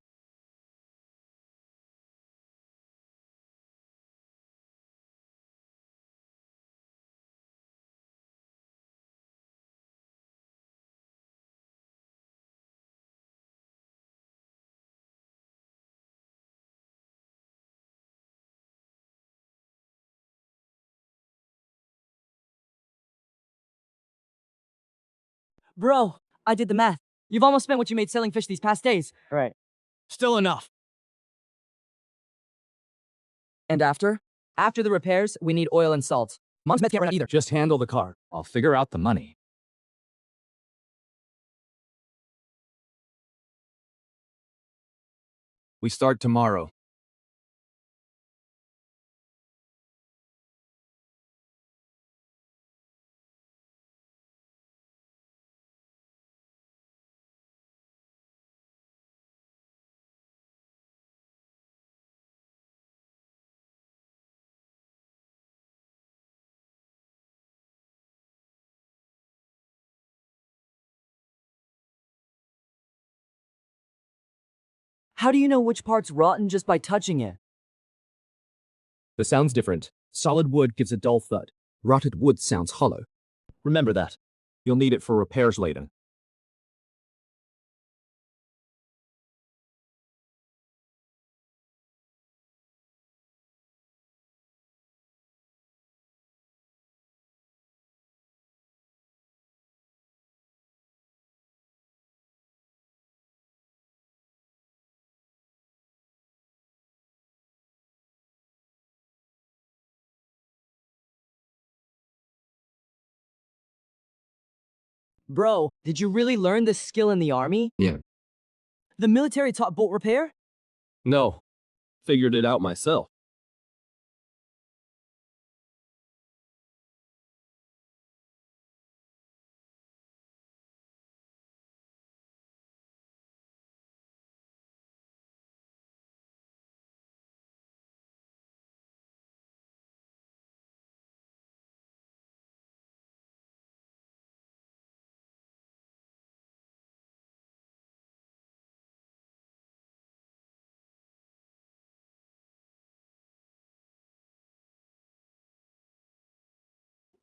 Bro, I did the math. You've almost spent what you made selling fish these past days. Right. Still enough. And after? After the repairs, we need oil and salt. Mom's meth can't run out either. Just handle the car. I'll figure out the money. We start tomorrow. How do you know which part's rotten just by touching it? The sound's different. Solid wood gives a dull thud. Rotted wood sounds hollow. Remember that. You'll need it for repairs later. Bro, did you really learn this skill in the army? Yeah. The military taught boat repair? No. Figured it out myself.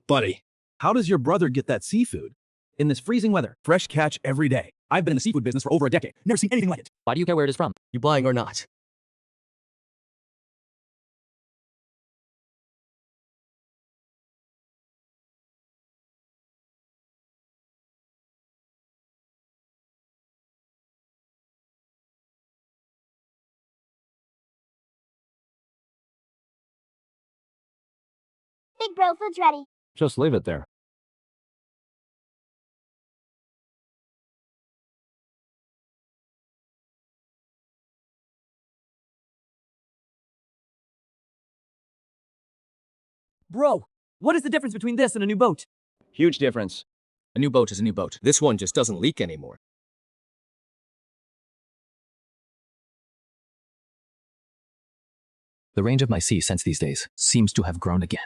Buddy, how does your brother get that seafood? In this freezing weather, fresh catch every day. I've been in the seafood business for over a decade. Never seen anything like it. Why do you care where it is from? You buying or not? Big bro, food's ready. Just leave it there. Bro, what is the difference between this and a new boat? Huge difference. A new boat is a new boat. This one just doesn't leak anymore. The range of my sea sense these days seems to have grown again.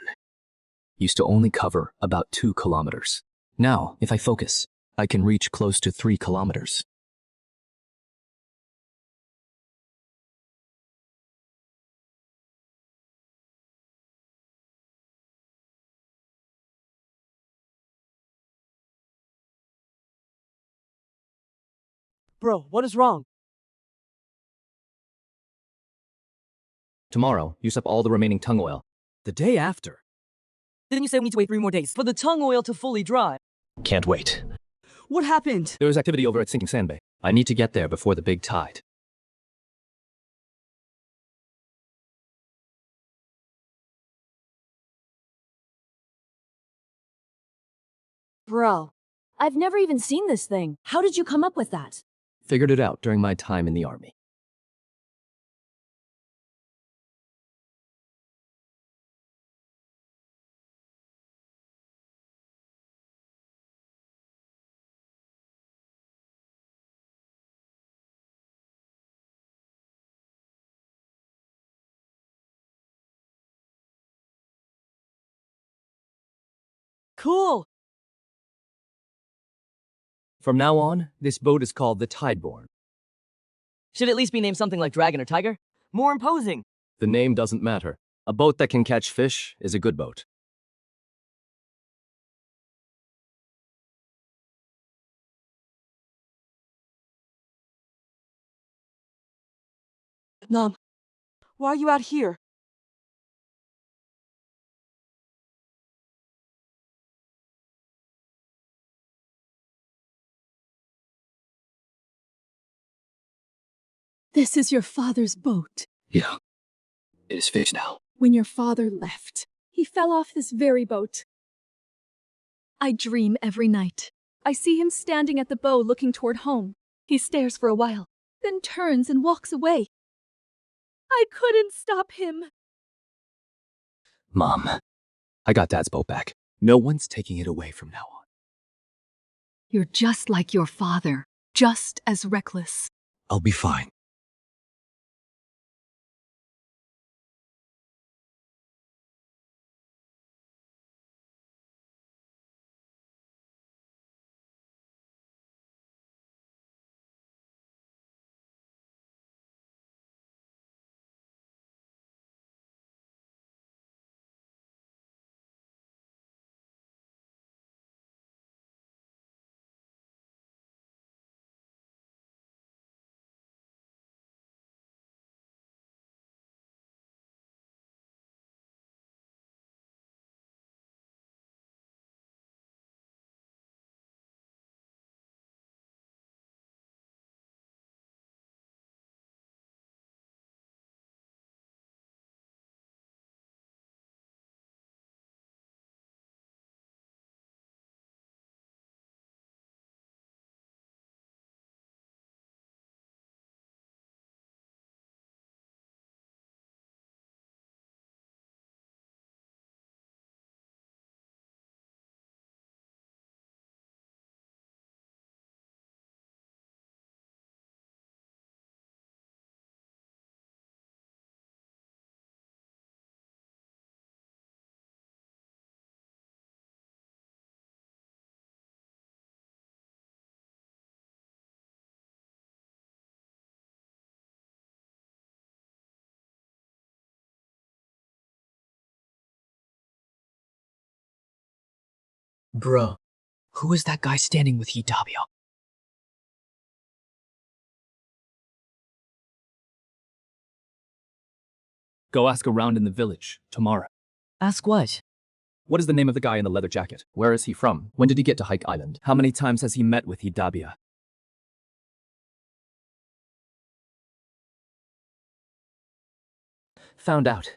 Used to only cover about 2 kilometers. Now, if I focus, I can reach close to 3 kilometers. Bro, what is wrong? Tomorrow, use up all the remaining tongue oil. The day after. Didn't you say we need to wait 3 more days for the tongue oil to fully dry? Can't wait. What happened? There was activity over at Sinking Sand Bay. I need to get there before the big tide. Bro, I've never even seen this thing. How did you come up with that? Figured it out during my time in the army. Cool! From now on, this boat is called the Tideborne. Should at least be named something like Dragon or Tiger. More imposing. The name doesn't matter. A boat that can catch fish is a good boat. Nam, why are you out here? This is your father's boat. Yeah. It is fish now. When your father left, he fell off this very boat. I dream every night. I see him standing at the bow looking toward home. He stares for a while, then turns and walks away. I couldn't stop him. Mom, I got Dad's boat back. No one's taking it away from now on. You're just like your father, just as reckless. I'll be fine. Bro, who is that guy standing with Hidabio? Go ask around in the village tomorrow. Ask what? What is the name of the guy in the leather jacket? Where is he from? When did he get to Hike Island? How many times has he met with Hidabia? Found out.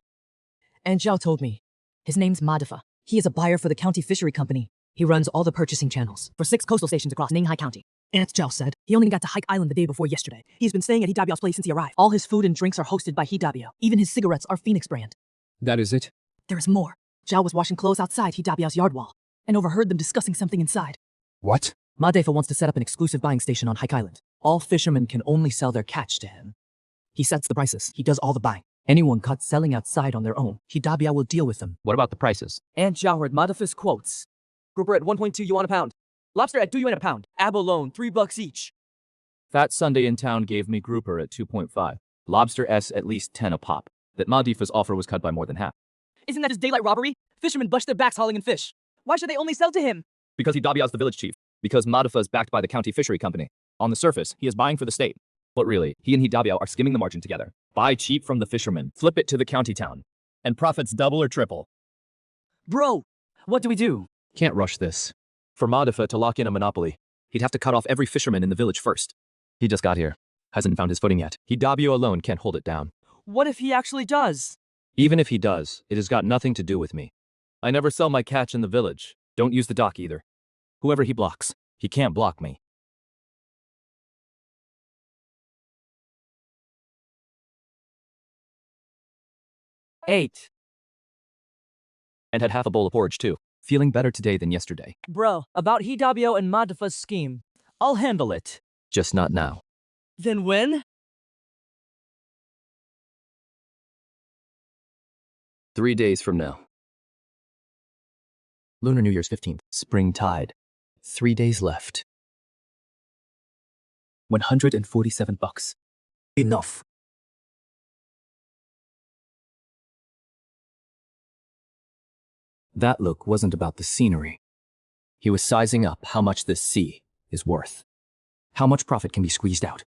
And Zhao told me. His name's Madifa. He is a buyer for the county fishery company. He runs all the purchasing channels for 6 coastal stations across Ninghai County. Aunt Zhao said he only got to Hike Island the day before yesterday. He's been staying at Hidabio's place since he arrived. All his food and drinks are hosted by Hidabio. Even his cigarettes are Phoenix brand. That is it? There is more. Zhao was washing clothes outside Hidabio's yard wall and overheard them discussing something inside. What? Madifa wants to set up an exclusive buying station on Hike Island. All fishermen can only sell their catch to him. He sets the prices. He does all the buying. Anyone caught selling outside on their own, Hidabia will deal with them. What about the prices? And Zhao heard Madifa's quotes. Grouper at 1.2 yuan a pound. Lobster at 2 yuan a pound. Abalone, $3 each. That Sunday in town gave me grouper at 2.5. Lobster S at least 10 a pop. That Madifa's offer was cut by more than half. Isn't that just daylight robbery? Fishermen bust their backs hauling in fish. Why should they only sell to him? Because Hidabia's the village chief. Because Madifa is backed by the county fishery company. On the surface, he is buying for the state. But really, he and Hidabia are skimming the margin together. Buy cheap from the fishermen, flip it to the county town. And profits double or triple. Bro, what do we do? Can't rush this. For Madifa to lock in a monopoly, he'd have to cut off every fisherman in the village first. He just got here. Hasn't found his footing yet. Hidabio alone can't hold it down. What if he actually does? Even if he does, it has got nothing to do with me. I never sell my catch in the village. Don't use the dock either. Whoever he blocks, he can't block me. Eight. And had half a bowl of porridge too. Feeling better today than yesterday. Bro, about Hidabio and Madifa's scheme. I'll handle it. Just not now. Then when? 3 days from now. Lunar New Year's 15th. Spring tide. 3 days left. $147. Enough. That look wasn't about the scenery. He was sizing up how much this sea is worth. How much profit can be squeezed out.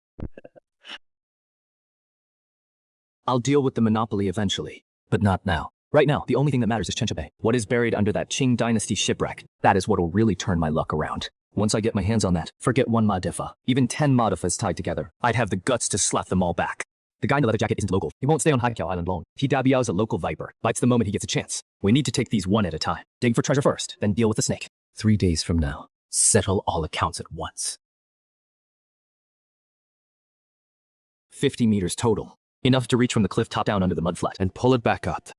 I'll deal with the monopoly eventually, but not now. Right now, the only thing that matters is Chencha Bay. What is buried under that Qing dynasty shipwreck? That is what will really turn my luck around. Once I get my hands on that, forget one Madifa. Even 10 Madifas tied together, I'd have the guts to slap them all back. The guy in the leather jacket isn't local. He won't stay on Haikyao Island alone. Hidabiao is a local viper. Bites the moment he gets a chance. We need to take these one at a time. Dig for treasure first, then deal with the snake. 3 days from now, settle all accounts at once. 50 meters total. Enough to reach from the cliff top down under the mudflat and pull it back up.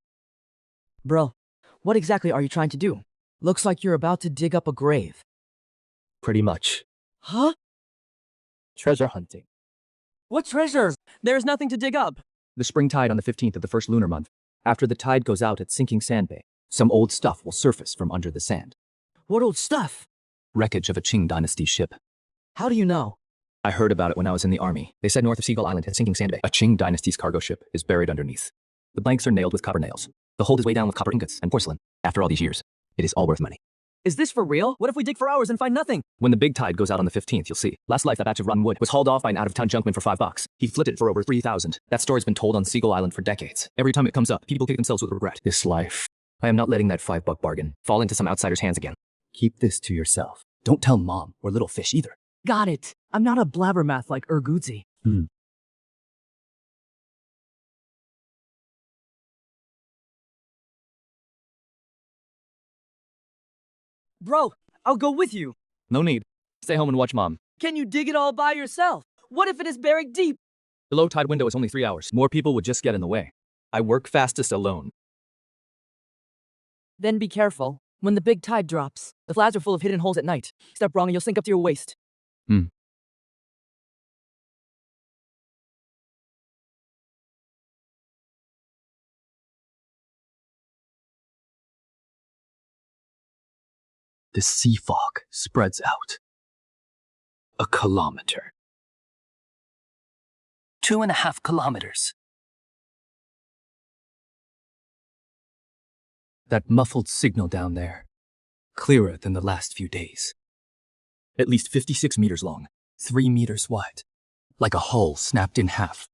Bro, what exactly are you trying to do? Looks like you're about to dig up a grave. Pretty much. Huh? Treasure hunting. What treasure? There's nothing to dig up. The spring tide on the 15th of the first lunar month. After the tide goes out at Sinking Sand Bay, some old stuff will surface from under the sand. What old stuff? Wreckage of a Qing dynasty ship. How do you know? I heard about it when I was in the army. They said north of Seagull Island at Sinking Sand Bay, a Qing dynasty's cargo ship is buried underneath. The blanks are nailed with copper nails. The hold is weighed down with copper ingots and porcelain. After all these years, it is all worth money. Is this for real? What if we dig for hours and find nothing? When the big tide goes out on the 15th, you'll see. Last life, that batch of rotten wood was hauled off by an out-of-town junkman for $5. He flipped it for over 3,000. That story's been told on Seagull Island for decades. Every time it comes up, people kick themselves with regret. This life. I am not letting that $5 bargain fall into some outsider's hands again. Keep this to yourself. Don't tell Mom or Little Fish either. Got it. I'm not a blabbermouth like Urgutzi. Bro, I'll go with you. No need. Stay home and watch Mom. Can you dig it all by yourself? What if it is buried deep? The low tide window is only 3 hours. More people would just get in the way. I work fastest alone. Then be careful. When the big tide drops, the flats are full of hidden holes at night. Step wrong and you'll sink up to your waist. The sea fog spreads out. A kilometer. 2.5 kilometers. That muffled signal down there. clearer than the last few days. At least 56 meters long, 3 meters wide, like a hull snapped in half.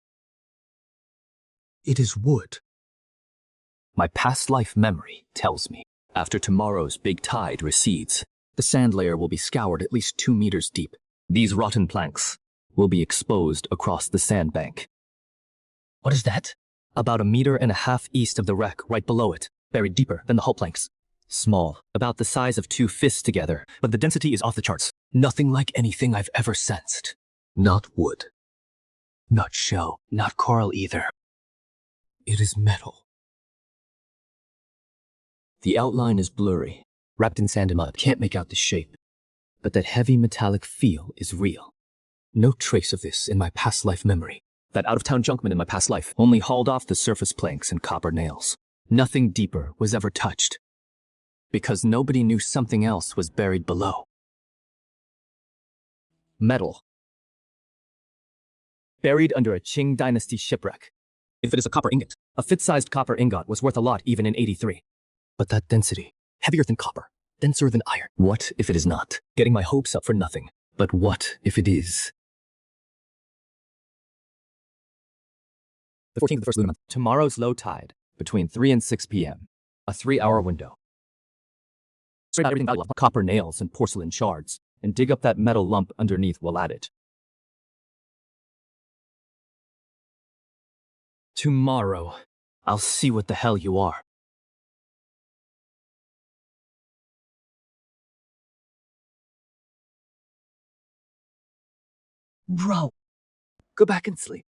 It is wood. My past life memory tells me, after tomorrow's big tide recedes, the sand layer will be scoured at least 2 meters deep. These rotten planks will be exposed across the sandbank. What is that? About 1.5 meters east of the wreck, right below it, buried deeper than the hull planks. Small, about the size of 2 fists together, but the density is off the charts. Nothing like anything I've ever sensed. Not wood. Not shell. Not coral either. It is metal. The outline is blurry, wrapped in sand and mud. Can't make out the shape. But that heavy metallic feel is real. No trace of this in my past life memory. That out-of-town junkman in my past life only hauled off the surface planks and copper nails. Nothing deeper was ever touched. Because nobody knew something else was buried below. Metal. Buried under a Qing dynasty shipwreck. If it is a copper ingot, a fit-sized copper ingot was worth a lot even in 83. But that density, heavier than copper, denser than iron. What if it is not? Getting my hopes up for nothing. But what if it is? The 14th of the first lunar month. Tomorrow's low tide, between 3 and 6 p.m. A 3-hour window. Straight out everything valuable. Copper nails and porcelain shards, and dig up that metal lump underneath while at it. Tomorrow, I'll see what the hell you are. Bro, go back and sleep.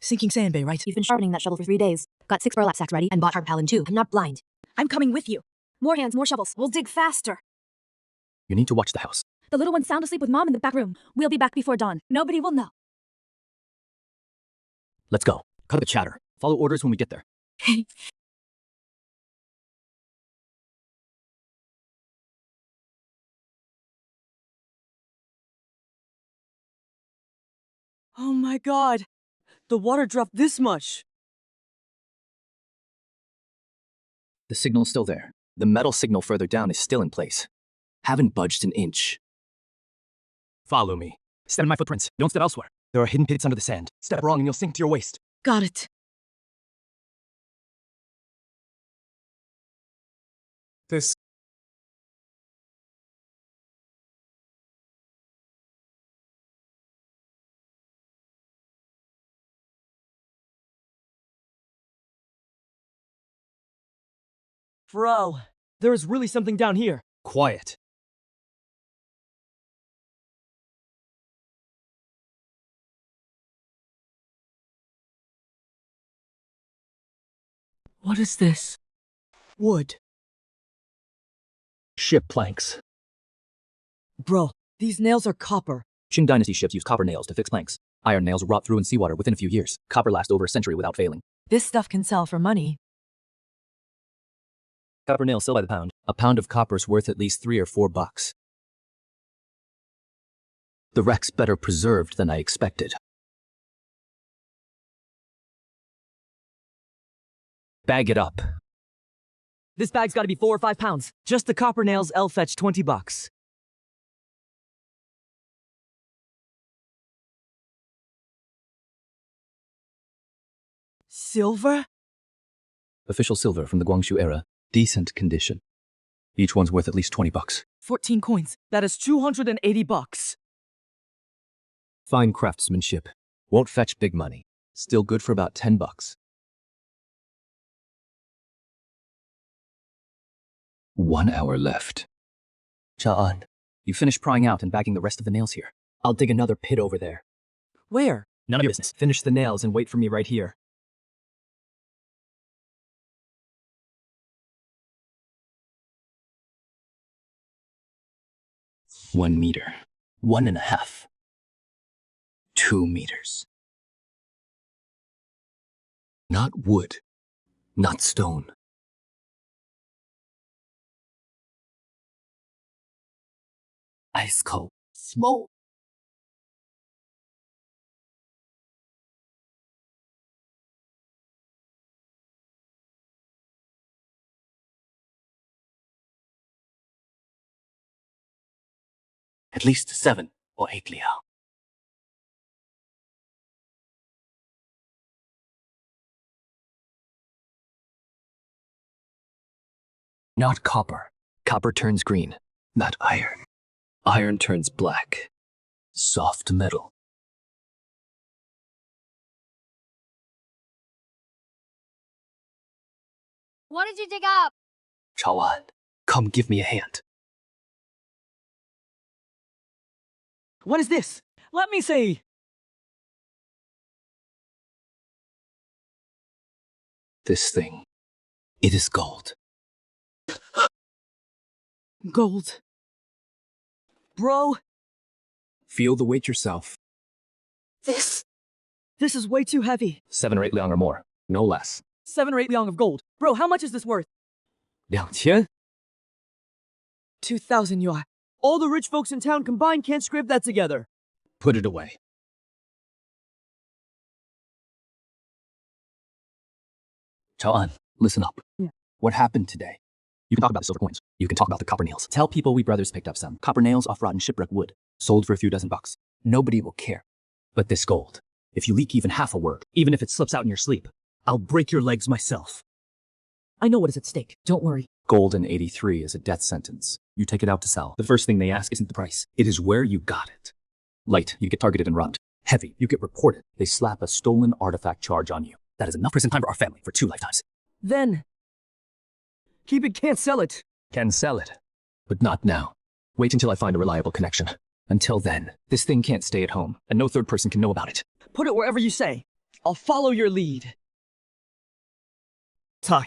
Sinking sand bay, right? You've been sharpening that shovel for 3 days. Got 6 burlap sacks ready and bought tarpaulin too. I'm not blind. I'm coming with you. More hands, more shovels. We'll dig faster. You need to watch the house. The little one's sound asleep with Mom in the back room. We'll be back before dawn. Nobody will know. Let's go. Cut the chatter. Follow orders when we get there. Oh my god! The water dropped this much! The signal's still there. The metal signal further down is still in place. Haven't budged an inch. Follow me. Step in my footprints. Don't step elsewhere. There are hidden pits under the sand. Step wrong and you'll sink to your waist. Got it. This. Bro, there is really something down here. Quiet. What is this? Wood. Ship planks. Bro, these nails are copper. Qing dynasty ships use copper nails to fix planks. Iron nails rot through in seawater within a few years. Copper lasts over a century without failing. This stuff can sell for money. Copper nails sell by the pound. A pound of copper's worth at least $3 or $4. The wreck's better preserved than I expected. Bag it up. This bag's gotta be 4 or 5 pounds. Just the copper nails I'll fetch $20. Silver? Official silver from the Guangxu era. Decent condition. Each one's worth at least $20. 14 coins. That is $280. Fine craftsmanship. Won't fetch big money. Still good for about $10. 1 hour left. Cha'an, you finish prying out and bagging the rest of the nails here. I'll dig another pit over there. Where? None of your business. Finish the nails and wait for me right here. $1 meter. 1.5. 2 meters. Not wood. Not stone. Ice cold. Smoke. At least 7 or 8 liao. Not copper. Copper turns green. Not iron. Iron turns black. Soft metal. What did you dig up? Chawan, come give me a hand. What is this? Let me see. This thing. It is gold. Gold. Bro, Feel the weight yourself. this is way too heavy. 7 or 8 liang or more. No less. 7 or 8 liang of gold. Bro, how much is this worth? 2000? 2,000 yuan. All the rich folks in town combined can't scrape that together. Put it away. Chawan, listen up. Yeah. What happened today? You can talk about the silver coins. You can talk about the copper nails. Tell people we brothers picked up some copper nails off rotten shipwreck wood. Sold for a few dozen bucks. Nobody will care. But this gold, if you leak even half a word, even if it slips out in your sleep, I'll break your legs myself. I know what is at stake. Don't worry. Gold in 83 is a death sentence. You take it out to sell. The first thing they ask isn't the price. It is where you got it. Light, you get targeted and robbed. Heavy, you get reported. They slap a stolen artifact charge on you. That is enough prison time for our family for 2 lifetimes. Then, keep it, can't sell it. Can sell it. But not now. Wait until I find a reliable connection. Until then, this thing can't stay at home, and no third person can know about it. Put it wherever you say. I'll follow your lead. Tai,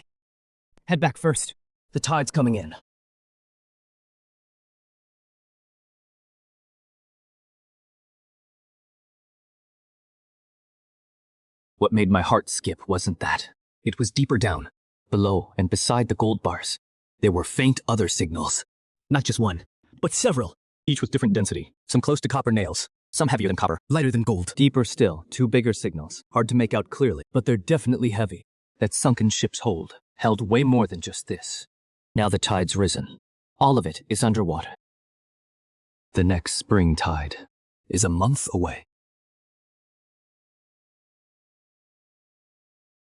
head back first. The tide's coming in. What made my heart skip wasn't that. It was deeper down, below and beside the gold bars. There were faint other signals. Not just one, but several. Each with different density. Some close to copper nails. Some heavier than copper, lighter than gold. Deeper still, 2 bigger signals. Hard to make out clearly, but they're definitely heavy. That sunken ship's hold held way more than just this. Now the tide's risen. All of it is underwater. The next spring tide is a month away.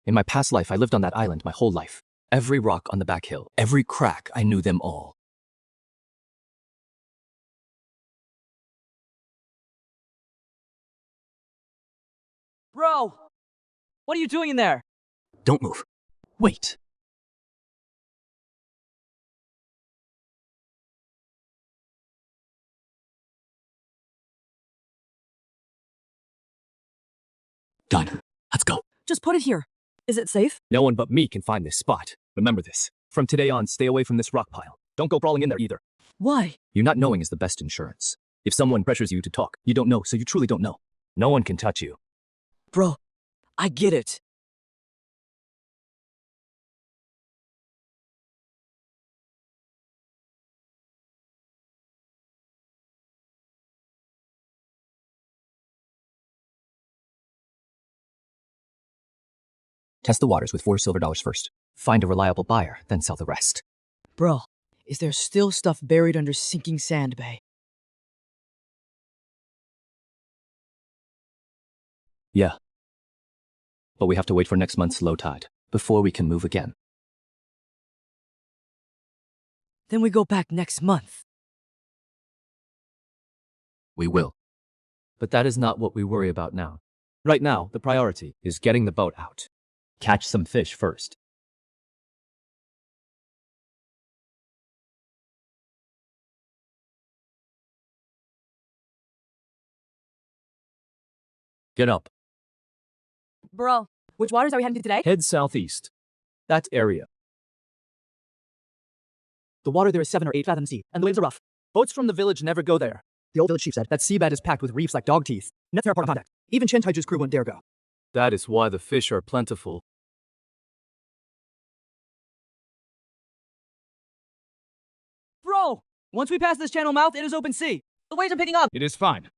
In my past life, I lived on that island my whole life. Every rock on the back hill, every crack, I knew them all. Bro, what are you doing in there? Don't move. Wait. Done. Let's go. Just put it here. Is it safe? No one but me can find this spot. Remember this. From today on, stay away from this rock pile. Don't go crawling in there either. Why? You not knowing is the best insurance. If someone pressures you to talk, you don't know, so you truly don't know. No one can touch you. Bro, I get it. Test the waters with $4 first. Find a reliable buyer, then sell the rest. Bro, is there still stuff buried under sinking sand, Bay? Yeah. But we have to wait for next month's low tide before we can move again. Then we go back next month. We will. But that is not what we worry about now. Right now, the priority is getting the boat out. Catch some fish first. Get up. Bro, which waters are we heading to today? Head southeast. That area. The water there is 7 or 8 fathoms deep, and the waves are rough. Boats from the village never go there. The old village chief said that seabed is packed with reefs like dog teeth. Nets are a part of contact. Even Chen Taiju's crew won't dare go. That is why the fish are plentiful. Bro, once we pass this channel mouth, it is open sea. The waves are picking up. It is fine.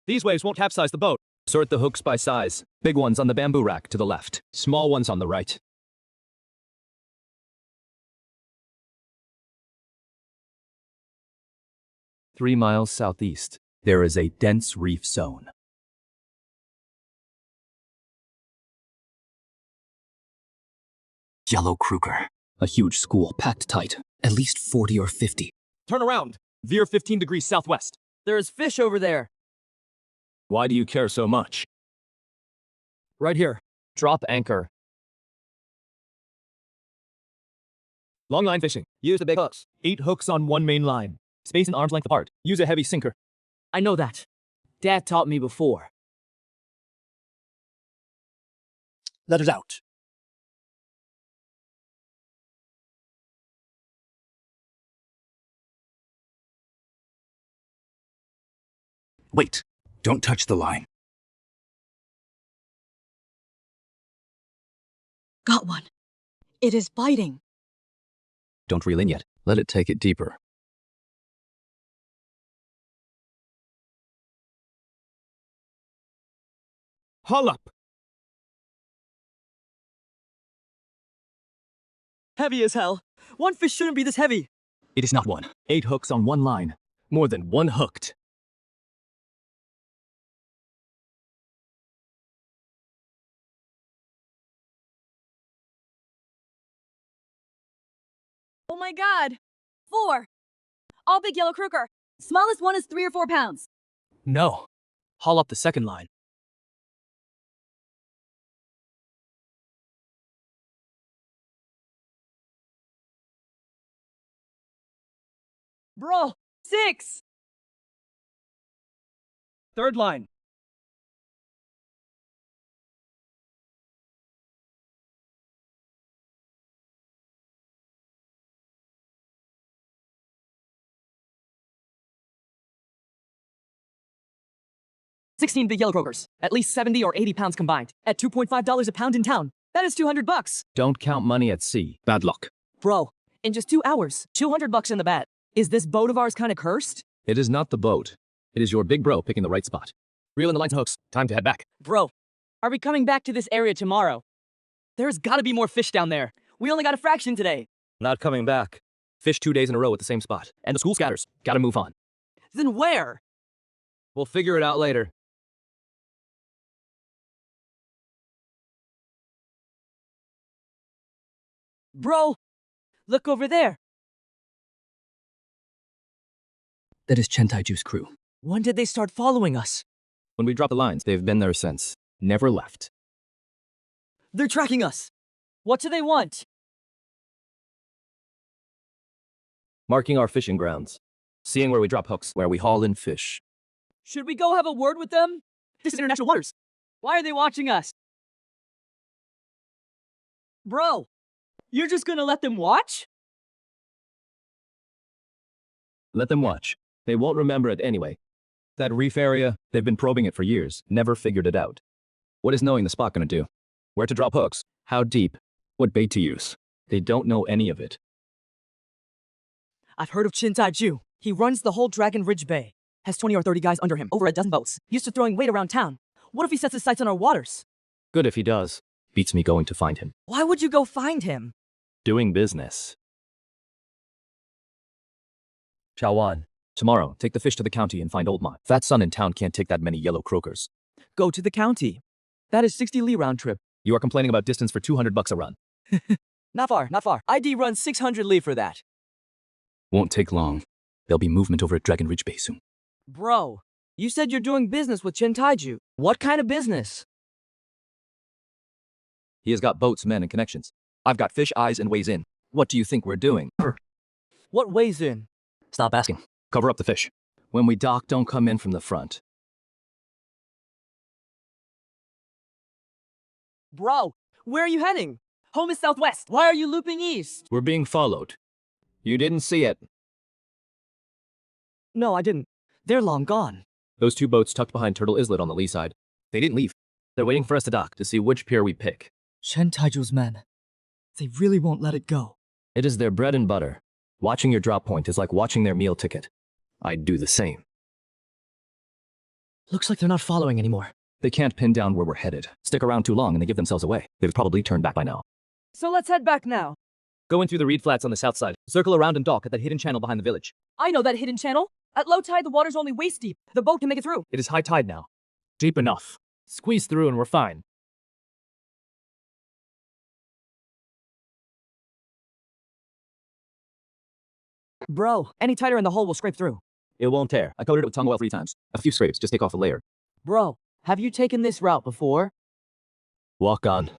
These waves won't capsize the boat. Sort the hooks by size. Big ones on the bamboo rack to the left. Small ones on the right. 3 miles southeast, there is a dense reef zone. Yellow Kruger. A huge school, packed tight. At least 40 or 50. Turn around. Veer 15 degrees southwest. There's fish over there. Why do you care so much? Right here. Drop anchor. Long line fishing. Use the big hooks. 8 hooks on one main line. Space an arm's length apart. Use a heavy sinker. I know that. Dad taught me before. Letters out. Wait, don't touch the line. Got one. It is biting. Don't reel in yet. Let it take it deeper. Haul up. Heavy as hell. One fish shouldn't be this heavy. It is not one. 8 hooks on one line. More than one hooked. Oh my god. 4. All big yellow kruger. Smallest one is 3 or 4 pounds. No. Haul up the second line. Bro, 6. Third line. $16 big yellow krogers. At least 70 or 80 pounds combined. At $2.5 a pound in town. That is $200. Don't count money at sea. Bad luck. Bro, in just 2 hours, $200 in the bat. Is this boat of ours kind of cursed? It is not the boat. It is your big bro picking the right spot. Reel in the lines and hooks. Time to head back. Bro, are we coming back to this area tomorrow? There's gotta be more fish down there. We only got a fraction today. Not coming back. Fish 2 days in a row at the same spot. And the school scatters. Gotta move on. Then where? We'll figure it out later. Bro, look over there. That is Chentaiju's crew. When did they start following us? When we dropped the lines, they've been there since. Never left. They're tracking us. What do they want? Marking our fishing grounds. Seeing where we drop hooks. Where we haul in fish. Should we go have a word with them? This is international waters. Why are they watching us? Bro, you're just gonna let them watch? Let them watch. They won't remember it anyway. That reef area, they've been probing it for years. Never figured it out. What is knowing the spot gonna do? Where to drop hooks. How deep? What bait to use? They don't know any of it. I've heard of Chintaiju. He runs the whole Dragon Ridge Bay. Has 20 or 30 guys under him, over a dozen boats. Used to throwing weight around town. What if he sets his sights on our waters? Good if he does. Beats me going to find him. Why would you go find him? Doing business. Chawan. Tomorrow, take the fish to the county and find Old Ma. Fat son in town can't take that many yellow croakers. Go to the county. That is 60 li round trip. You are complaining about distance for $200 a run. Not far, not far. ID runs 600 li for that. Won't take long. There'll be movement over at Dragon Ridge Bay soon. Bro, you said you're doing business with Chintaiju. What kind of business? He has got boats, men, and connections. I've got fish eyes and ways in. What do you think we're doing? What ways in? Stop asking. Cover up the fish. When we dock, don't come in from the front. Bro, where are you heading? Home is southwest. Why are you looping east? We're being followed. You didn't see it. No, I didn't. They're long gone. Those 2 boats tucked behind Turtle Islet on the lee side. They didn't leave. They're waiting for us to dock to see which pier we pick. Chentaiju's men. They really won't let it go. It is their bread and butter. Watching your drop point is like watching their meal ticket. I'd do the same. Looks like they're not following anymore. They can't pin down where we're headed. Stick around too long and they give themselves away. They've probably turned back by now. So let's head back now. Go in through the reed flats on the south side. Circle around and dock at that hidden channel behind the village. I know that hidden channel. At low tide, the water's only waist deep. The boat can make it through. It is high tide now. Deep enough. Squeeze through and we're fine. Bro, any tighter and the hull will scrape through. It won't tear. I coated it with tongue oil 3 times. A few scrapes, just take off a layer. Bro, have you taken this route before? Walk on.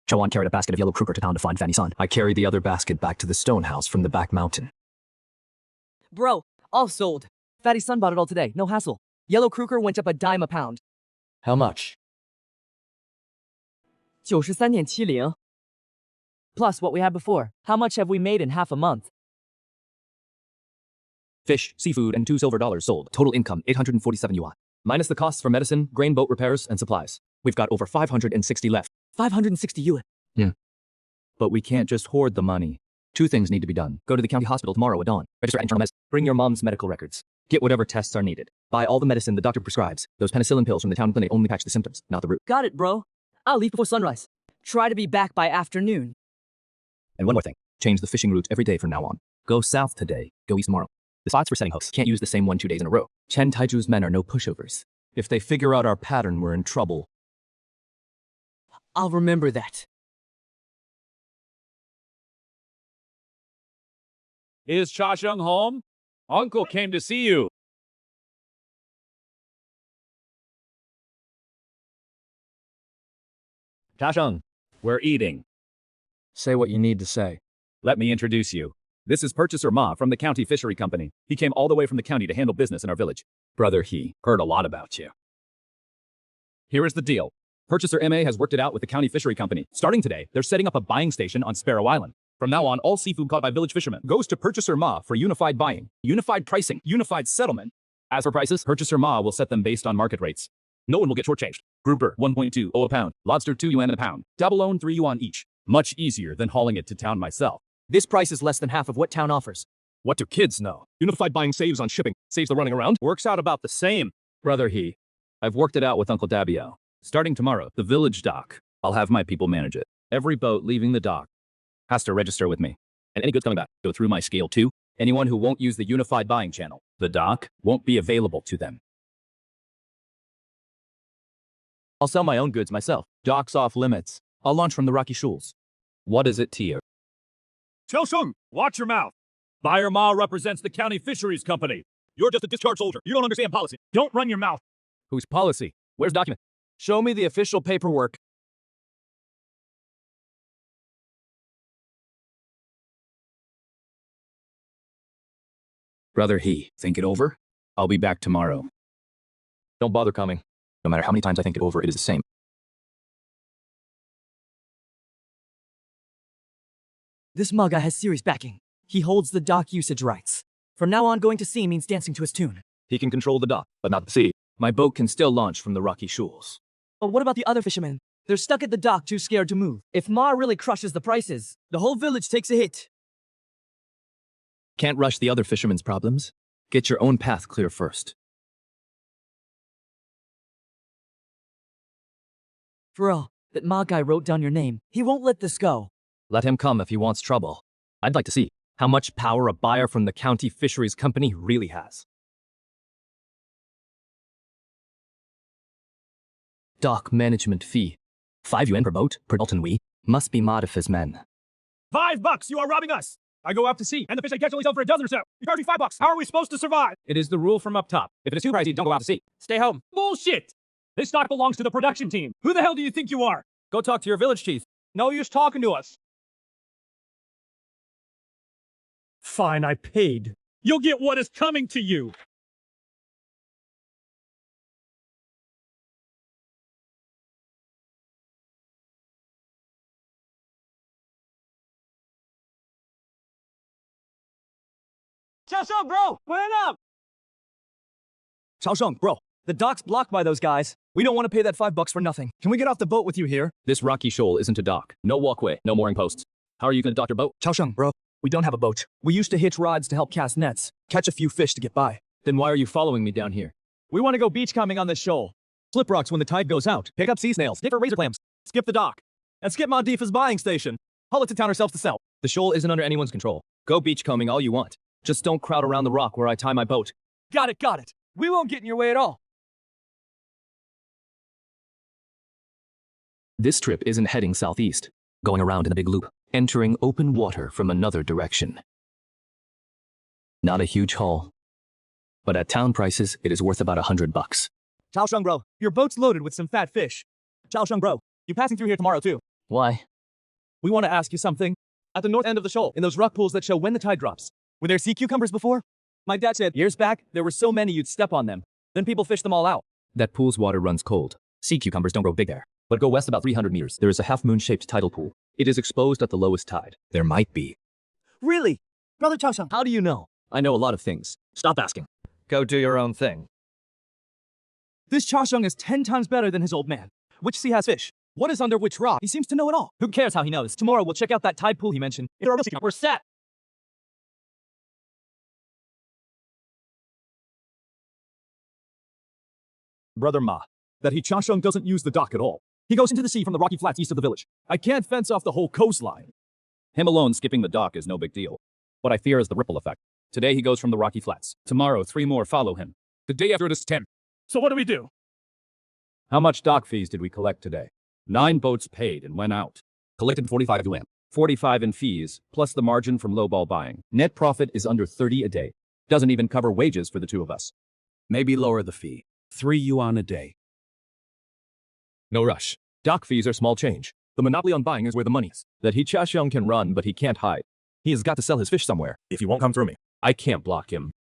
Chowan carried a basket of yellow kruger to town to find Fanny Sun. I carried the other basket back to the stone house from the back mountain. Bro, all sold. Fatty Sun bought it all today, no hassle. Yellow Kruger went up a dime a pound. How much? 93.70. Plus what we had before. How much have we made in half a month? Fish, seafood, and 2 silver dollars sold. Total income, 847 yuan. Minus the costs for medicine, grain boat repairs, and supplies. We've got over 560 left. 560 yuan. Yeah. But we can't just hoard the money. 2 things need to be done. Go to the county hospital tomorrow at dawn. Register at internal medicine. Bring your mom's medical records. Get whatever tests are needed. Buy all the medicine the doctor prescribes. Those penicillin pills from the town clinic only patch the symptoms, not the root. Got it, bro. I'll leave before sunrise. Try to be back by afternoon. And one more thing. Change the fishing route every day from now on. Go south today. Go east tomorrow. The spots for setting hooks. Can't use the same one 2 days in a row. Chen Taiju's men are no pushovers. If they figure out our pattern, we're in trouble. I'll remember that. Is Cha Sheng home? Uncle came to see you. Cha Sheng, we're eating. Say what you need to say. Let me introduce you. This is Purchaser Ma from the County Fishery Company. He came all the way from the county to handle business in our village. Brother He, heard a lot about you. Here is the deal. Purchaser Ma has worked it out with the County Fishery Company. Starting today, they're setting up a buying station on Sparrow Island. From now on, all seafood caught by village fishermen goes to Purchaser Ma for unified buying, unified pricing, unified settlement. As for prices, Purchaser Ma will set them based on market rates. No one will get shortchanged. Grouper, 1.20 a pound. Lobster, 2 yuan a pound. Abalone, 3 yuan each. Much easier than hauling it to town myself. This price is less than half of what town offers. What do kids know? Unified buying saves on shipping, saves the running around. Works out about the same. Brother He, I've worked it out with Uncle Dabio. Starting tomorrow, the village dock. I'll have my people manage it. Every boat leaving the dock has to register with me. And any goods coming back go through my scale too. Anyone who won't use the unified buying channel, the dock, won't be available to them. I'll sell my own goods myself. Dock's off limits. I'll launch from the Rocky Shoals. What is it to you? Cha Sheng, watch your mouth. Buyer Ma represents the County Fisheries Company. You're just a discharged soldier. You don't understand policy. Don't run your mouth. Whose policy? Where's document? Show me the official paperwork. Brother He, think it over? I'll be back tomorrow. Don't bother coming. No matter how many times I think it over, it is the same. This Manga has serious backing. He holds the dock usage rights. From now on, going to sea means dancing to his tune. He can control the dock, but not the sea. My boat can still launch from the Rocky Shoals. But what about the other fishermen? They're stuck at the dock, too scared to move. If Ma really crushes the prices, the whole village takes a hit. Can't rush the other fishermen's problems. Get your own path clear first. For all, that Ma guy wrote down your name. He won't let this go. Let him come if he wants trouble. I'd like to see how much power a buyer from the County Fisheries Company really has. Dock management fee. 5 yuan per boat, per Dalton we. Must be mod if his men. $5! You are robbing us! I go out to sea, and the fish I catch only sell for a dozen or so. You charge me $5. How are we supposed to survive? It is the rule from up top. If it is too pricey, don't go out to sea. Stay home. Bullshit! This stock belongs to the production team. Who the hell do you think you are? Go talk to your village chief. No use talking to us. Fine, I paid. You'll get what is coming to you. Cha Sheng, bro, put it up! Cha Sheng, bro, the dock's blocked by those guys. We don't want to pay that $5 for nothing. Can we get off the boat with you here? This rocky shoal isn't a dock. No walkway, no mooring posts. How are you going to dock your boat? Cha Sheng, bro, we don't have a boat. We used to hitch rods to help cast nets, catch a few fish to get by. Then why are you following me down here? We want to go beach combing on this shoal. Slip rocks when the tide goes out. Pick up sea snails, different razor clams. Skip the dock. And skip Mondifa's buying station. Haul it to town ourselves to sell. The shoal isn't under anyone's control. Go beachcombing all you want. Just don't crowd around the rock where I tie my boat. Got it, got it. We won't get in your way at all. This trip isn't heading southeast, going around in a big loop, entering open water from another direction. Not a huge haul, but at town prices, it is worth about $100. Chao Sheng bro, your boat's loaded with some fat fish. Chao Sheng bro, you passing through here tomorrow too? Why? We want to ask you something. At the north end of the shoal, in those rock pools that show when the tide drops. Were there sea cucumbers before? My dad said years back, there were so many you'd step on them. Then people fished them all out. That pool's water runs cold. Sea cucumbers don't grow big there. But go west about 300 meters. There is a half-moon-shaped tidal pool. It is exposed at the lowest tide. There might be. Really? Brother Chao Sheng, how do you know? I know a lot of things. Stop asking. Go do your own thing. This Chao Sheng is 10 times better than his old man. Which sea has fish? What is under which rock? He seems to know it all. Who cares how he knows? Tomorrow we'll check out that tide pool he mentioned. If there are no we're set. Brother Ma, that Chao Sheng doesn't use the dock at all. He goes into the sea from the rocky flats east of the village. I can't fence off the whole coastline. Him alone skipping the dock is no big deal. What I fear is the ripple effect. Today he goes from the rocky flats. Tomorrow 3 more follow him. The day after it is 10. So what do we do? How much dock fees did we collect today? 9 boats paid and went out. Collected 45 yuan. 45 in fees, plus the margin from lowball buying. Net profit is under 30 a day. Doesn't even cover wages for the 2 of us. Maybe lower the fee. 3 yuan a day. No rush. Dock fees are small change. The monopoly on buying is where the money is. That Chao Sheng can run, but he can't hide. He has got to sell his fish somewhere. If he won't come through me, I can't block him.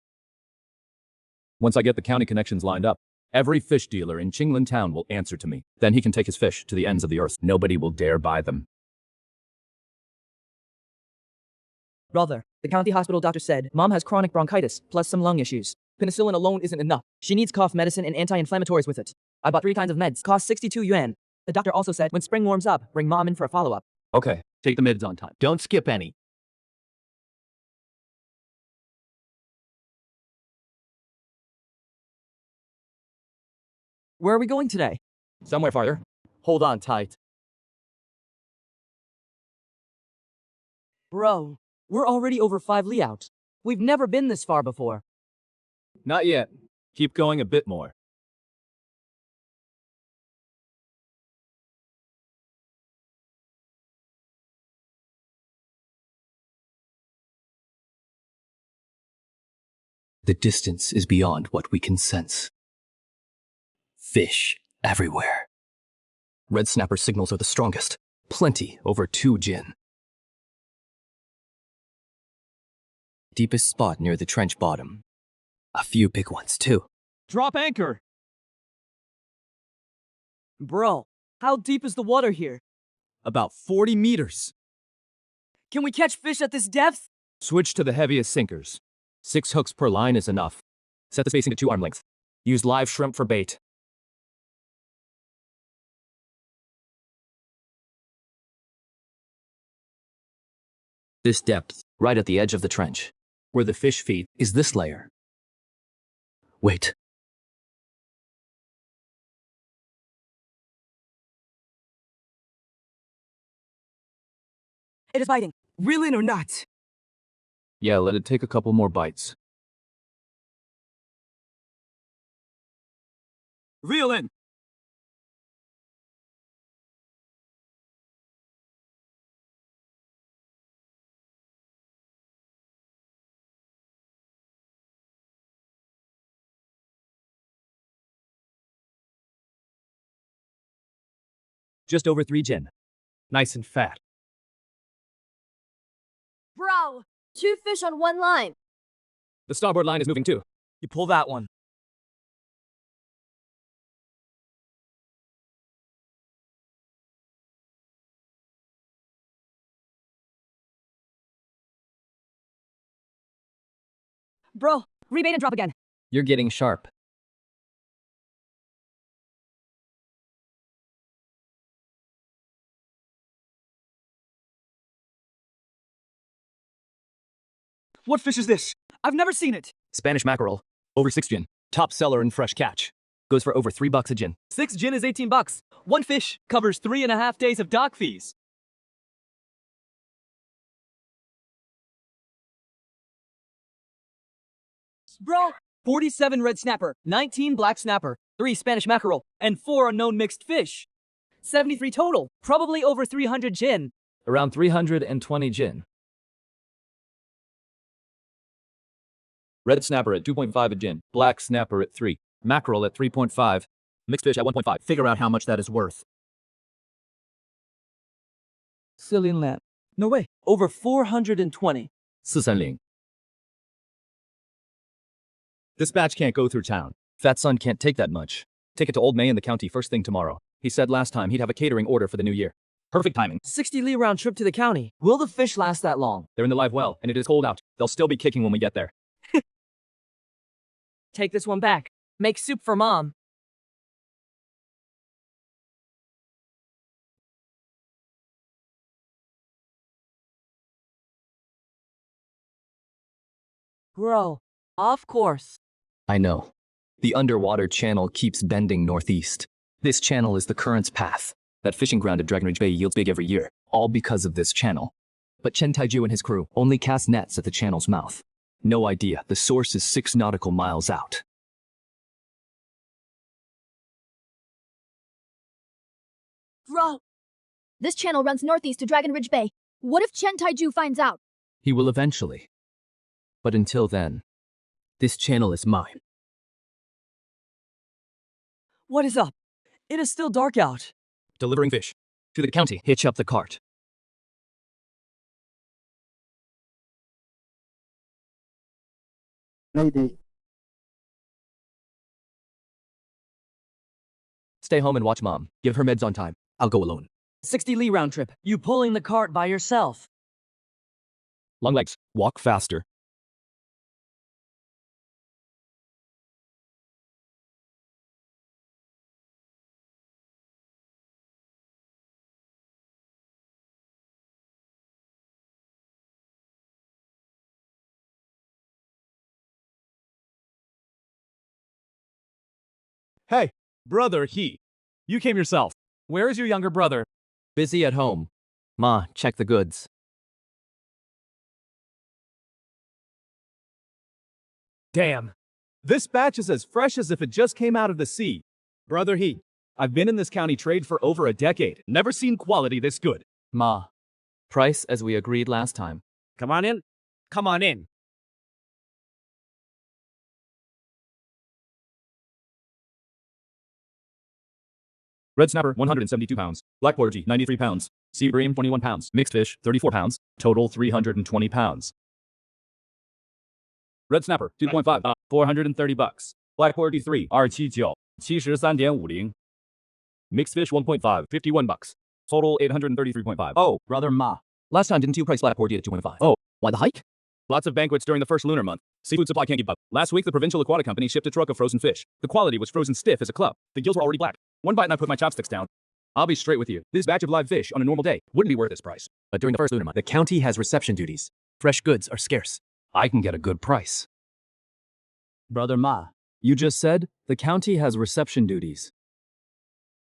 Once I get the county connections lined up, every fish dealer in Qinglan town will answer to me. Then he can take his fish to the ends of the earth. Nobody will dare buy them. Brother, the county hospital doctor said Mom has chronic bronchitis, plus some lung issues. Penicillin alone isn't enough. She needs cough medicine and anti-inflammatories with it. I bought 3 kinds of meds, cost 62 yuan. The doctor also said when spring warms up, bring Mom in for a follow-up. Okay, take the meds on time. Don't skip any. Where are we going today? Somewhere farther. Hold on tight. Bro, we're already over 5 li out. We've never been this far before. Not yet. Keep going a bit more. The distance is beyond what we can sense. Fish everywhere. Red snapper signals are the strongest. Plenty over 2 jin. Deepest spot near the trench bottom. A few big ones too. Drop anchor. Bro, how deep is the water here? About 40 meters. Can we catch fish at this depth? Switch to the heaviest sinkers. 6 hooks per line is enough. Set the spacing to 2 arm length. Use live shrimp for bait. This depth, right at the edge of the trench, where the fish feed, is this layer. Wait. It is biting. Reel in or not? Yeah, let it take a couple more bites. Reel in! Just over 3 jin. Nice and fat. Bro, 2 fish on 1 line. The starboard line is moving too. You pull that one. Bro, rebait and drop again. You're getting sharp. What fish is this? I've never seen it. Spanish mackerel. Over 6 jin. Top seller in fresh catch. Goes for over $3 a jin. 6 jin is 18 bucks. 1 fish covers 3.5 days of dock fees. Bro! 47 red snapper, 19 black snapper, 3 Spanish mackerel, and 4 unknown mixed fish. 73 total, probably over 300 gin. Around 320 gin. Red snapper at 2.5 a gin. Black snapper at 3. Mackerel at 3.5. Mixed fish at 1.5. Figure out how much that is worth. Silly lamp. No way, over 420. 430. This batch can't go through town. Fat son can't take that much. Take it to Old May in the county first thing tomorrow. He said last time he'd have a catering order for the new year. Perfect timing. 60 li round trip to the county. Will the fish last that long? They're in the live well, and it is cold out. They'll still be kicking when we get there. Take this one back. Make soup for mom. Bro, of course. I know. The underwater channel keeps bending northeast. This channel is the current's path. That fishing ground at Dragon Ridge Bay yields big every year, all because of this channel. But Chen Taiju and his crew only cast nets at the channel's mouth. No idea, the source is 6 nautical miles out. Bro! This channel runs northeast to Dragon Ridge Bay. What if Chen Taiju finds out? He will eventually. But until then, this channel is mine. What is up? It is still dark out. Delivering fish. To the county. Hitch up the cart. Mayday. Stay home and watch mom. Give her meds on time. I'll go alone. 60 li round trip. You pulling the cart by yourself. Long legs. Walk faster. Hey, brother He. You came yourself. Where is your younger brother? Busy at home. Ma, check the goods. Damn. This batch is as fresh as if it just came out of the sea. Brother He, I've been in this county trade for over a decade. Never seen quality this good. Ma, price as we agreed last time. Come on in. Come on in. Red snapper, 172 pounds. Black porgy, 93 pounds. Sea bream, 21 pounds. Mixed fish, 34 pounds. Total 320 pounds. Red snapper, 2.5, 430 bucks. Black porgy 3, 279, 73.50. Mixed fish 1.5, 51 bucks. Total 833.5. Oh, brother Ma. Last time didn't you price black porgy at 2.5? Oh, why the hike? Lots of banquets during the first lunar month. Seafood supply can't keep up. Last week, the provincial aquatic company shipped a truck of frozen fish. The quality was frozen stiff as a club. The gills were already black. One bite and I put my chopsticks down. I'll be straight with you. This batch of live fish on a normal day wouldn't be worth this price. But during the first lunar month, the county has reception duties. Fresh goods are scarce. I can get a good price. Brother Ma. You just said the county has reception duties.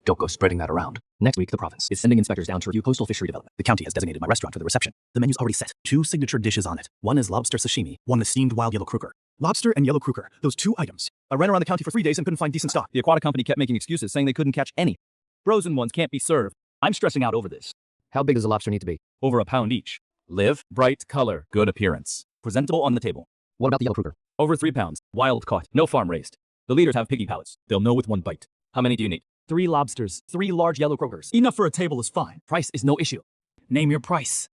Don't go spreading that around. Next week, the province is sending inspectors down to review coastal fishery development. The county has designated my restaurant for the reception. The menu's already set. 2 signature dishes on it. One is lobster sashimi, one is steamed wild yellow kruger. Lobster and yellow kruger, those 2 items. I ran around the county for 3 days and couldn't find decent stock. The aquatic company kept making excuses, saying they couldn't catch any. Frozen ones can't be served. I'm stressing out over this. How big does a lobster need to be? Over a pound each. Live, bright color, good appearance. Presentable on the table. What about the yellow kruger? Over 3 pounds. Wild caught. No farm raised. The leaders have piggy palates. They'll know with one bite. How many do you need? 3 lobsters, 3 large yellow krugers. Enough for a table is fine. Price is no issue. Name your price.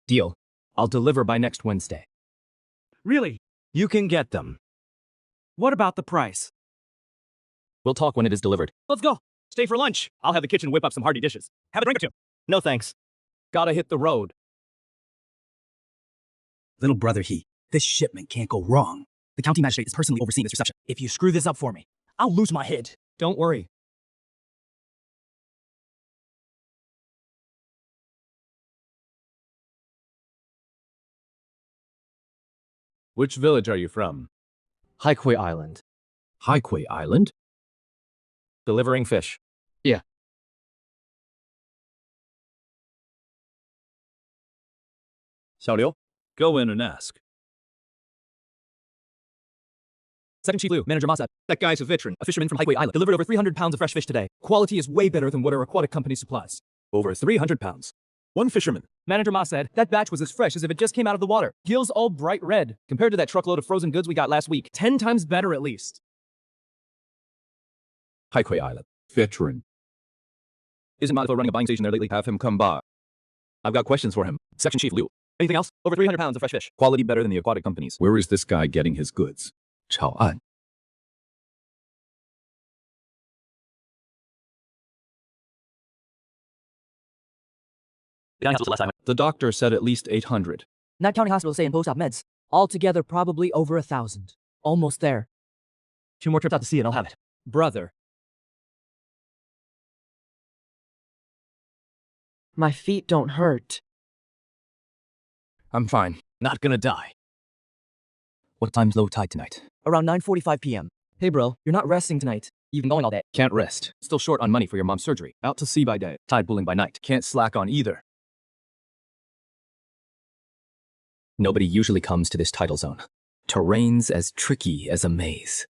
Deal. I'll deliver by next Wednesday. Really? You can get them. What about the price? We'll talk when it is delivered. Let's go. Stay for lunch. I'll have the kitchen whip up some hearty dishes. Have a drink or 2. No thanks. Gotta hit the road. Little brother He, this shipment can't go wrong. The county magistrate is personally overseeing this reception. If you screw this up for me, I'll lose my head. Don't worry. Which village are you from? Haikui Island. Haikui Island? Delivering fish. Yeah. Xiao go in and ask. Second Chief Liu, Manager Masa. That guy's a veteran, a fisherman from Highway Island. Delivered over 300 pounds of fresh fish today. Quality is way better than what our aquatic company supplies. Over 300 pounds. One fisherman. Manager Ma said, that batch was as fresh as if it just came out of the water. Gills all bright red, compared to that truckload of frozen goods we got last week. 10 times better at least. Highway Island. Veteran. Isn't Malifaux running a buying station there lately? Have him come by. I've got questions for him. Section Chief Liu. Anything else? Over 300 pounds of fresh fish. Quality better than the aquatic companies. Where is this guy getting his goods? Chao An. The doctor said at least 800. Not counting hospitals, say, and post-op meds. Altogether, probably over 1,000. Almost there. 2 more trips out to sea and I'll have it. Brother. My feet don't hurt. I'm fine. Not gonna die. What time's low tide tonight? Around 9:45 p.m. Hey bro, you're not resting tonight. You've been going all day. Can't rest. Still short on money for your mom's surgery. Out to sea by day. Tide pooling by night. Can't slack on either. Nobody usually comes to this tidal zone. Terrain's as tricky as a maze.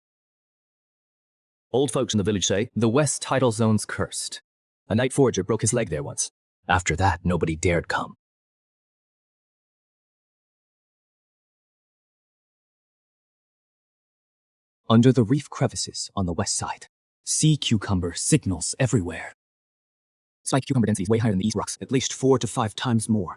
Old folks in the village say, the west tidal zone's cursed. A night forager broke his leg there once. After that, nobody dared come. Under the reef crevices on the west side, sea cucumber signals everywhere. Spike cucumber density is way higher than the east rocks, at least 4 to 5 times more.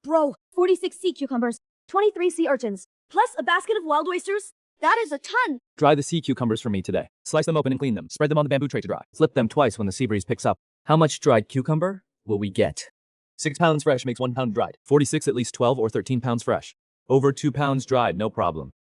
Bro, 46 sea cucumbers, 23 sea urchins, plus a basket of wild oysters? That is a ton! Dry the sea cucumbers for me today. Slice them open and clean them. Spread them on the bamboo tray to dry. Flip them twice when the sea breeze picks up. How much dried cucumber will we get? 6 pounds fresh makes 1 pound dried. 46 at least 12 or 13 pounds fresh. Over 2 pounds dried, no problem.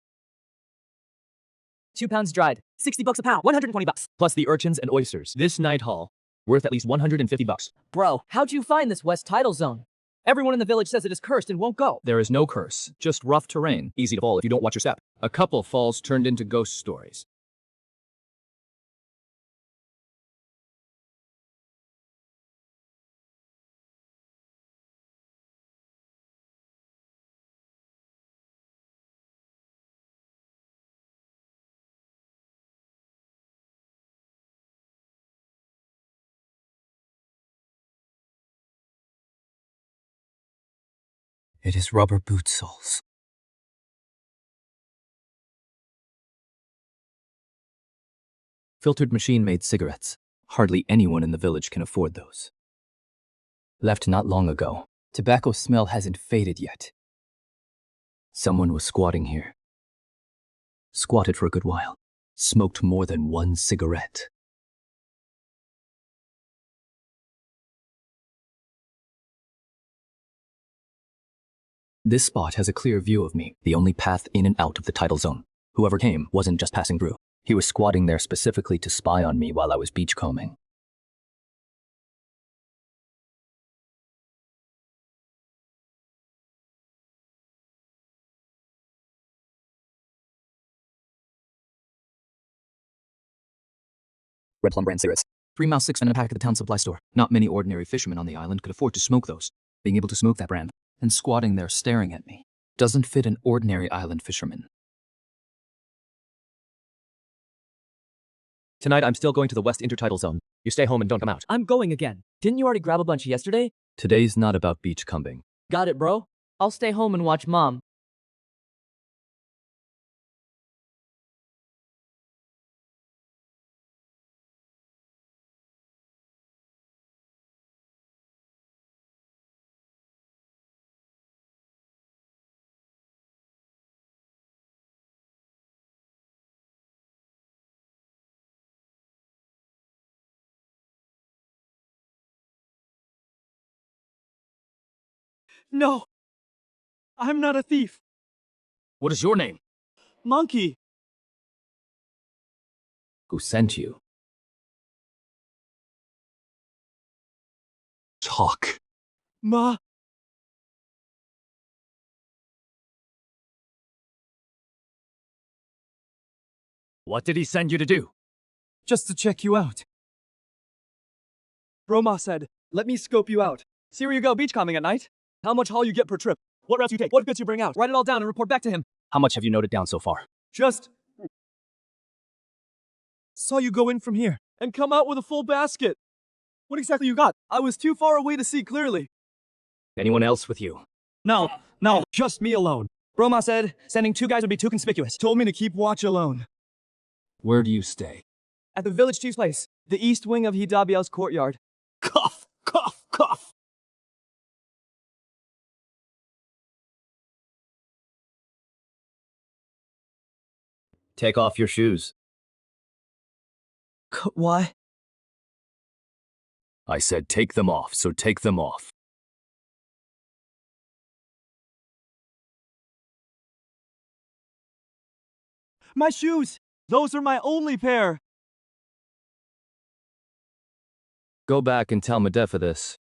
2 pounds dried. $60 a pound. $120. Plus the urchins and oysters. This night haul, worth at least $150. Bro, how'd you find this west tidal zone? Everyone in the village says it is cursed and won't go. There is no curse, just rough terrain. Easy to fall if you don't watch your step. A couple falls turned into ghost stories. It is rubber boot soles. Filtered machine-made cigarettes. Hardly anyone in the village can afford those. Left not long ago, tobacco smell hasn't faded yet. Someone was squatting here. Squatted for a good while. Smoked more than 1 cigarette. This spot has a clear view of me, the only path in and out of the tidal zone. Whoever came wasn't just passing through. He was squatting there specifically to spy on me while I was beachcombing. Red Plum brand cigarettes. 3 mouse 6 and a pack at the town supply store. Not many ordinary fishermen on the island could afford to smoke those. Being able to smoke that brand and squatting there staring at me doesn't fit an ordinary island fisherman. Tonight I'm still going to the west intertidal zone. You stay home and don't come out. I'm going again. Didn't you already grab a bunch yesterday? Today's not about beachcombing. Got it, bro. I'll stay home and watch Mom. No. I'm not a thief. What is your name? Monkey. Who sent you? Talk. Ma. What did he send you to do? Just to check you out. Roma said, let me scope you out. See where you go beachcombing at night? How much haul you get per trip? What routes you take? What goods you bring out? Write it all down and report back to him. How much have you noted down so far? Just saw you go in from here and come out with a full basket. What exactly you got? I was too far away to see clearly. Anyone else with you? No, just me alone. Roma said sending 2 guys would be too conspicuous. Told me to keep watch alone. Where do you stay? At the village chief's place, the east wing of Hidabiao's courtyard. Cough, cough, cough. Take off your shoes. Why? I said take them off, so take them off. My shoes! Those are my only pair! Go back and tell Madefa this.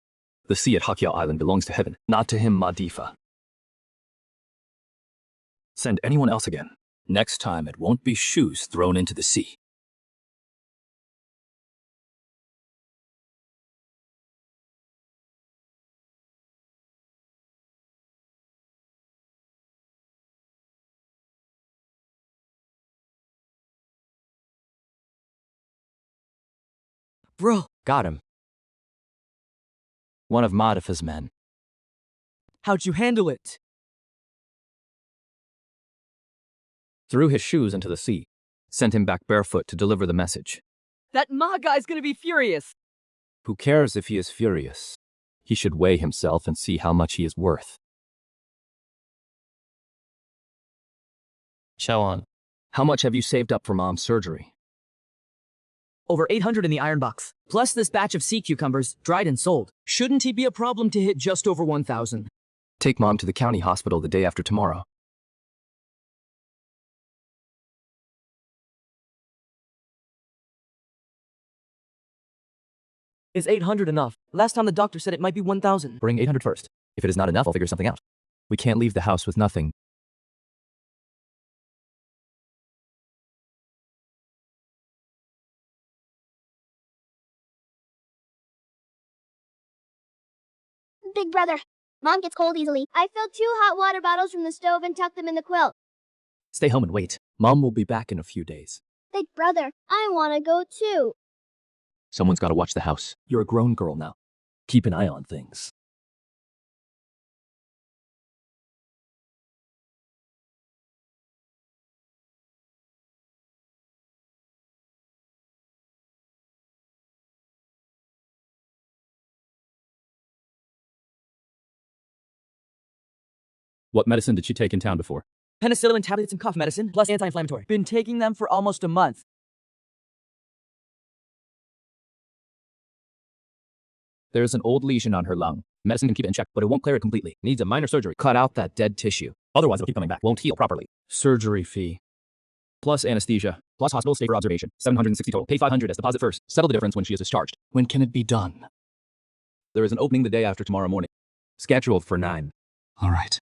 The sea at Hakyao Island belongs to heaven, not to him, Madifa. Send anyone else again. Next time it won't be shoes thrown into the sea. Bro. Got him. One of Madifa's men. How'd you handle it? Threw his shoes into the sea. Sent him back barefoot to deliver the message. That Ma guy's gonna be furious. Who cares if he is furious? He should weigh himself and see how much he is worth. Chowan. How much have you saved up for Mom's surgery? Over 800 in the iron box. Plus this batch of sea cucumbers, dried and sold. Shouldn't he be a problem to hit just over 1,000? Take Mom to the county hospital the day after tomorrow. Is 800 enough? Last time the doctor said it might be 1,000. Bring 800 first. If it is not enough, I'll figure something out. We can't leave the house with nothing. Big brother, Mom gets cold easily. I filled 2 hot water bottles from the stove and tucked them in the quilt. Stay home and wait. Mom will be back in a few days. Big brother, I want to go too. Someone's got to watch the house. You're a grown girl now. Keep an eye on things. What medicine did she take in town before? Penicillin tablets and cough medicine, plus anti-inflammatory. Been taking them for almost a month. There's an old lesion on her lung. Medicine can keep it in check, but it won't clear it completely. Needs a minor surgery. Cut out that dead tissue. Otherwise, it'll keep coming back. Won't heal properly. Surgery fee. Plus anesthesia. Plus hospital stay for observation. 760 total. Pay 500 as deposit first. Settle the difference when she is discharged. When can it be done? There is an opening the day after tomorrow morning. Scheduled for 9. All right.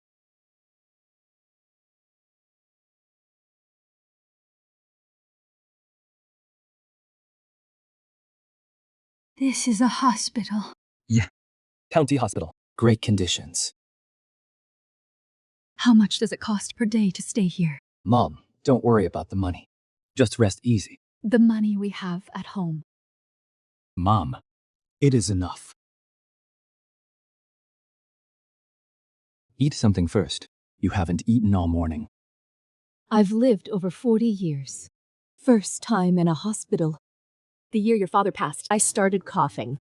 This is a hospital. Yeah. County hospital. Great conditions. How much does it cost per day to stay here? Mom, don't worry about the money. Just rest easy. The money we have at home. Mom, it is enough. Eat something first. You haven't eaten all morning. I've lived over 40 years. First time in a hospital. The year your father passed, I started coughing.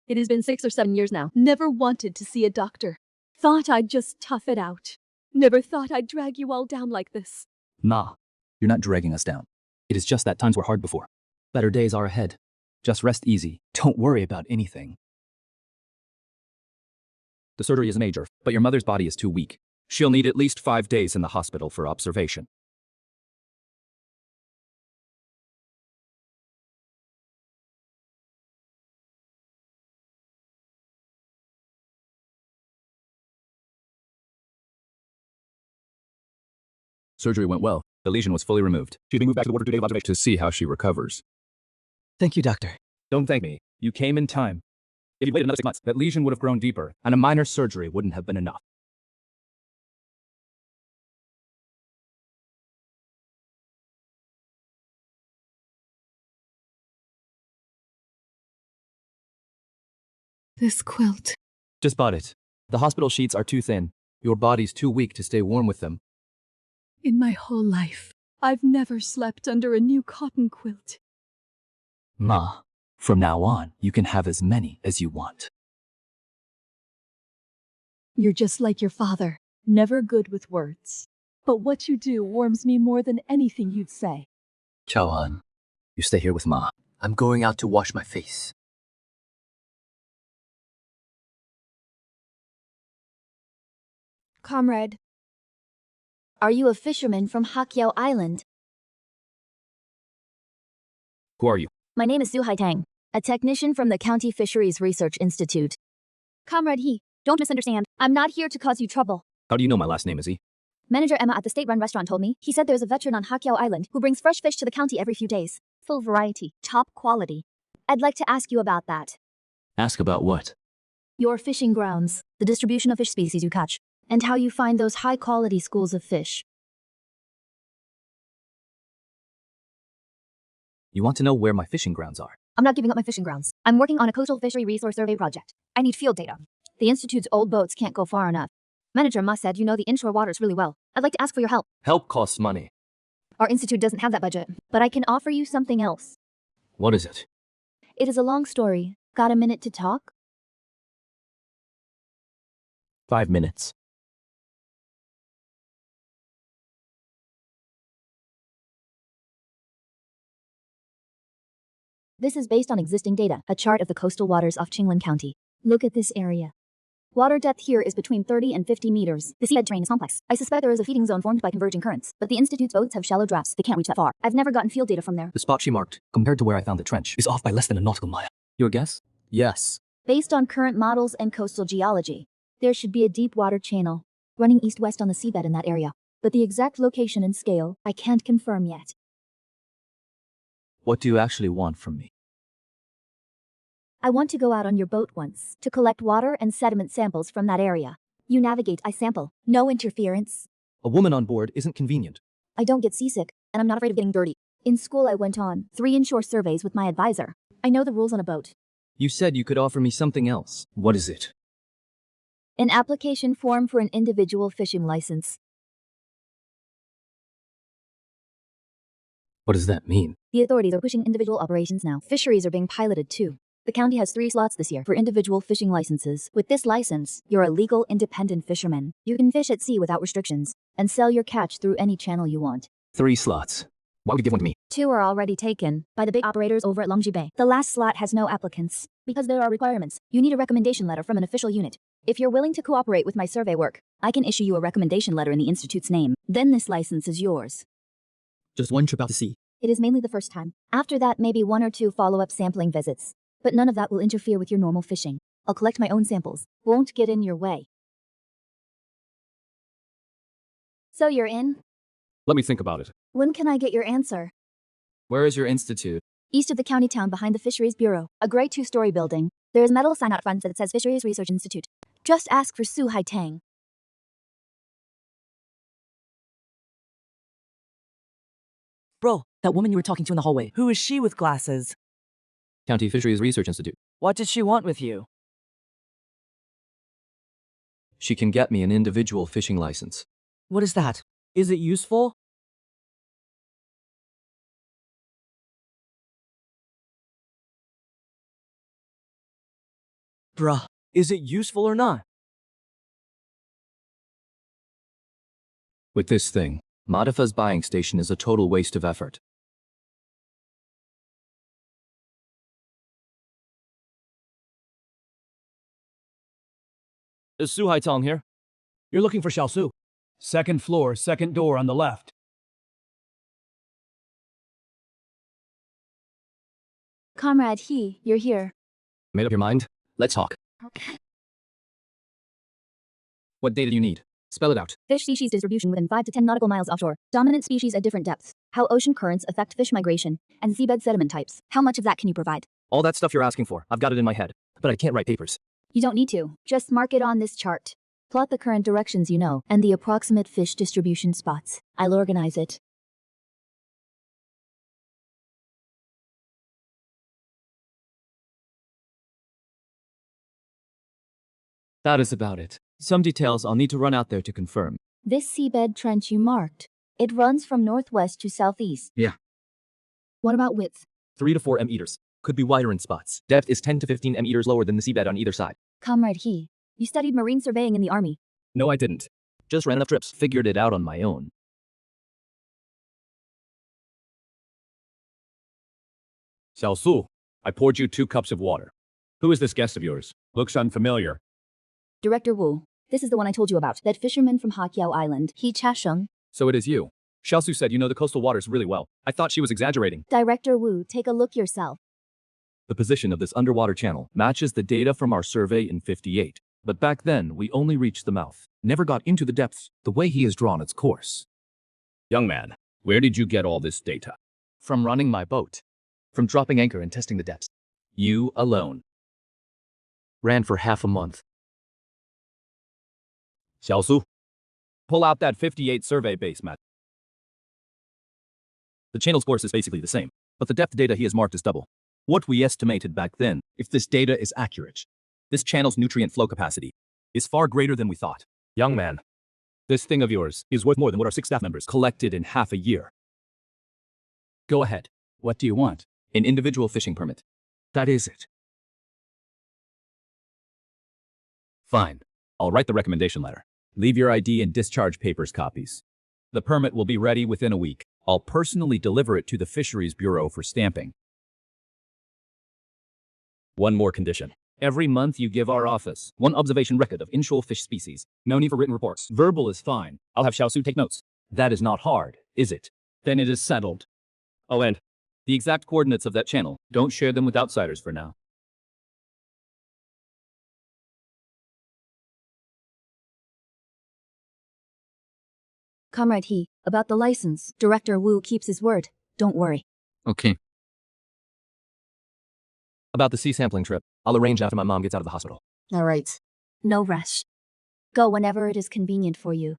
It has been 6 or 7 years now. Never wanted to see a doctor. Thought I'd just tough it out. Never thought I'd drag you all down like this. Ma, you're not dragging us down. It is just that times were hard before. Better days are ahead. Just rest easy. Don't worry about anything. The surgery is major, but your mother's body is too weak. She'll need at least 5 days in the hospital for observation. Surgery went well. The lesion was fully removed. She's being moved back to the ward for 2 days of observation to see how she recovers. Thank you, doctor. Don't thank me. You came in time. If you waited another 6 months, that lesion would have grown deeper, and a minor surgery wouldn't have been enough. This quilt. Just bought it. The hospital sheets are too thin. Your body's too weak to stay warm with them. In my whole life, I've never slept under a new cotton quilt. Ma, from now on, you can have as many as you want. You're just like your father, never good with words. But what you do warms me more than anything you'd say. Chaohan, you stay here with Ma. I'm going out to wash my face. Comrade, are you a fisherman from Hakyao Island? Who are you? My name is Su Haitang, a technician from the County Fisheries Research Institute. Comrade He, don't misunderstand. I'm not here to cause you trouble. How do you know my last name, Izzy? Manager Emma at the state-run restaurant told me. He said there's a veteran on Hakyao Island who brings fresh fish to the county every few days. Full variety, top quality. I'd like to ask you about that. Ask about what? Your fishing grounds, the distribution of fish species you catch, and how you find those high-quality schools of fish. You want to know where my fishing grounds are? I'm not giving up my fishing grounds. I'm working on a coastal fishery resource survey project. I need field data. The Institute's old boats can't go far enough. Manager Ma said you know the inshore waters really well. I'd like to ask for your help. Help costs money. Our institute doesn't have that budget, but I can offer you something else. What is it? It is a long story. Got a minute to talk? 5 minutes. This is based on existing data, a chart of the coastal waters off Qinglin County. Look at this area. Water depth here is between 30 and 50 meters. The seabed terrain is complex. I suspect there is a feeding zone formed by converging currents, but the Institute's boats have shallow drafts. They can't reach that far. I've never gotten field data from there. The spot she marked, compared to where I found the trench, is off by less than a nautical mile. Your guess? Yes. Based on current models and coastal geology, there should be a deep water channel running east-west on the seabed in that area. But the exact location and scale, I can't confirm yet. What do you actually want from me? I want to go out on your boat once to collect water and sediment samples from that area. You navigate, I sample. No interference. A woman on board isn't convenient. I don't get seasick, and I'm not afraid of getting dirty. In school, I went on 3 inshore surveys with my advisor. I know the rules on a boat. You said you could offer me something else. What is it? An application form for an individual fishing license. What does that mean? The authorities are pushing individual operations now. Fisheries are being piloted too. The county has 3 slots this year for individual fishing licenses. With this license, you're a legal independent fisherman. You can fish at sea without restrictions and sell your catch through any channel you want. 3 slots. Why would you give one to me? 2 are already taken by the big operators over at Longji Bay. The last slot has no applicants because there are requirements. You need a recommendation letter from an official unit. If you're willing to cooperate with my survey work, I can issue you a recommendation letter in the Institute's name. Then this license is yours. Just one trip out to sea. It is mainly the first time. After that, maybe 1 or 2 follow-up sampling visits. But none of that will interfere with your normal fishing. I'll collect my own samples. Won't get in your way. So you're in? Let me think about it. When can I get your answer? Where is your institute? East of the county town behind the Fisheries Bureau. A gray 2-story building. There is a metal sign out front that says Fisheries Research Institute. Just ask for Su Haitang. Bro, that woman you were talking to in the hallway. Who is she with glasses? County Fisheries Research Institute. What did she want with you? She can get me an individual fishing license. What is that? Is it useful? Bruh, is it useful or not? With this thing, Modifa's buying station is a total waste of effort. Is Su Haitong here? You're looking for Xiaosu. Second floor, second door on the left. Comrade He, you're here. Made up your mind? Let's talk. Okay. What data do you need? Spell it out. Fish species distribution within 5 to 10 nautical miles offshore. Dominant species at different depths. How ocean currents affect fish migration. And seabed sediment types. How much of that can you provide? All that stuff you're asking for, I've got it in my head. But I can't write papers. You don't need to. Just mark it on this chart. Plot the current directions you know, and the approximate fish distribution spots. I'll organize it. That is about it. Some details I'll need to run out there to confirm. This seabed trench you marked. It runs from northwest to southeast. Yeah. What about width? 3 to 4 meters. Could be wider in spots. Depth is 10 to 15 meters lower than the seabed on either side. Comrade He, you studied marine surveying in the army. No, I didn't. Just ran enough trips. Figured it out on my own. Xiaosu, I poured you 2 cups of water. Who is this guest of yours? Looks unfamiliar. Director Wu, this is the one I told you about. That fisherman from Hakiao Island, He Chasheng. So it is you. Xiaosu said you know the coastal waters really well. I thought she was exaggerating. Director Wu, take a look yourself. The position of this underwater channel matches the data from our survey in 58. But back then, we only reached the mouth. Never got into the depths, the way he has drawn its course. Young man, where did you get all this data? From running my boat. From dropping anchor and testing the depths. You alone. Ran for half a month. Xiaosu, pull out that 58 survey base map. The channel's course is basically the same, but the depth data he has marked is double. What we estimated back then, if this data is accurate, this channel's nutrient flow capacity is far greater than we thought. Young man, This thing of yours is worth more than what our 6 staff members collected in half a year. Go ahead. What do you want? An individual fishing permit. That is it. Fine. I'll write the recommendation letter. Leave your ID and discharge papers copies. The permit will be ready within a week. I'll personally deliver it to the Fisheries Bureau for stamping. One more condition. Every month you give our office 1 observation record of inshore fish species. No need for written reports. Verbal is fine. I'll have Xiaosu take notes. That is not hard, is it? Then it is settled. Oh, and the exact coordinates of that channel. Don't share them with outsiders for now. Comrade He, about the license, Director Wu keeps his word. Don't worry. Okay. About the sea sampling trip, I'll arrange after my mom gets out of the hospital. All right. No rush. Go whenever it is convenient for you.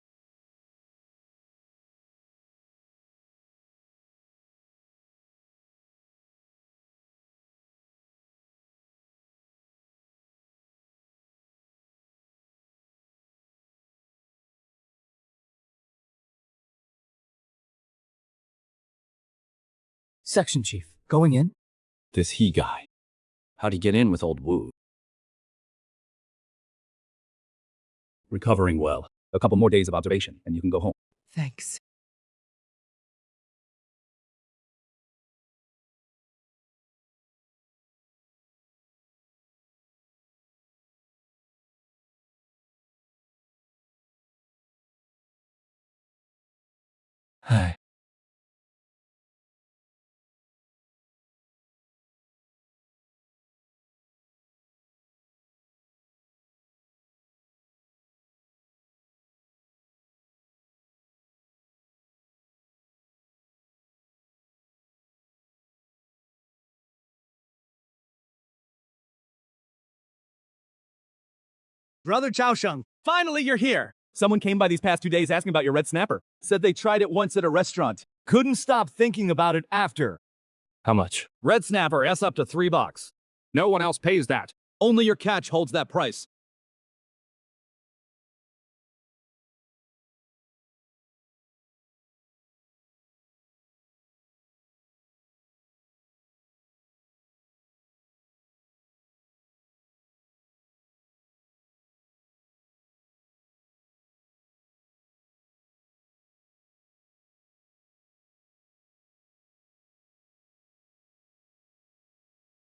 Section Chief, going in? This he guy. How'd he get in with old Wu? Recovering well. A couple more days of observation, and you can go home. Thanks. Hi. Brother Chaosheng, finally you're here. Someone came by these past 2 days asking about your red snapper. Said they tried it once at a restaurant. Couldn't stop thinking about it after. How much? red snapper S up to $3. No one else pays that. Only your catch holds that price.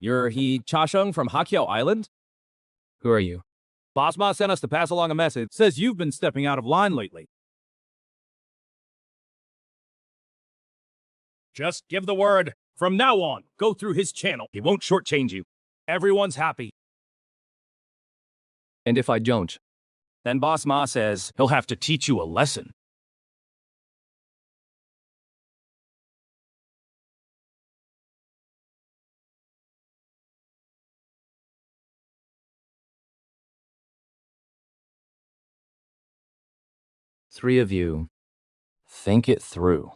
You're he Chasheng from Hakiao Island? Who are you? Boss Ma sent us to pass along a message. Says you've been stepping out of line lately. Just give the word. From now on, go through his channel. He won't shortchange you. Everyone's happy. And if I don't? Then Boss Ma says he'll have to teach you a lesson. Three of you, think it through.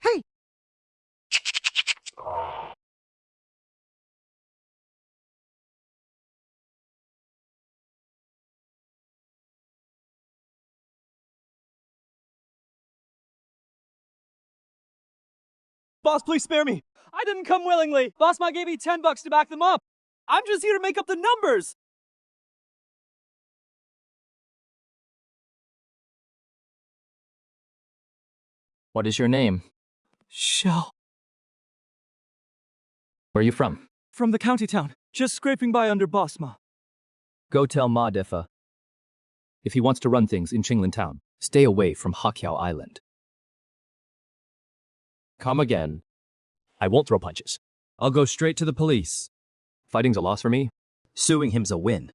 Hey! Boss, please spare me. I didn't come willingly. Boss Ma gave me $10 to back them up. I'm just here to make up the numbers. What is your name? Shell. Where are you from? From the county town. Just scraping by under Boss Ma. Go tell Ma Defa. If he wants to run things in Qinglan Town, stay away from Hakyao Island. Come again. I won't throw punches. I'll go straight to the police. Fighting's a loss for me. Suing him's a win.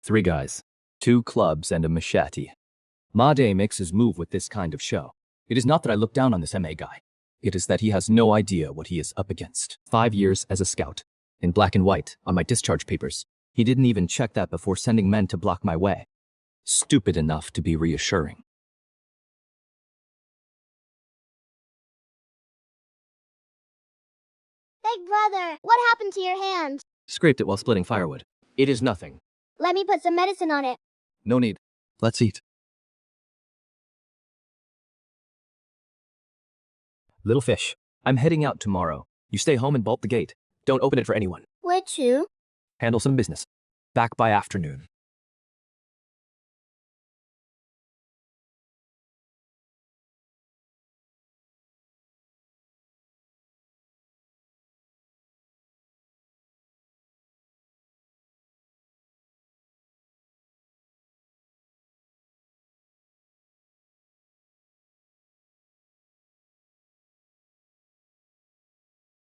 Three guys, 2 clubs, and a machete. Ma De makes his move with this kind of show. It is not that I look down on this MA guy. It is that he has no idea what he is up against. 5 years as a scout. In black and white, on my discharge papers. He didn't even check that before sending men to block my way. Stupid enough to be reassuring. Big brother, what happened to your hand? Scraped it while splitting firewood. It is nothing. Let me put some medicine on it. No need. Let's eat. Little fish. I'm heading out tomorrow. You stay home and bolt the gate. Don't open it for anyone. Where to? Handle some business. Back by afternoon.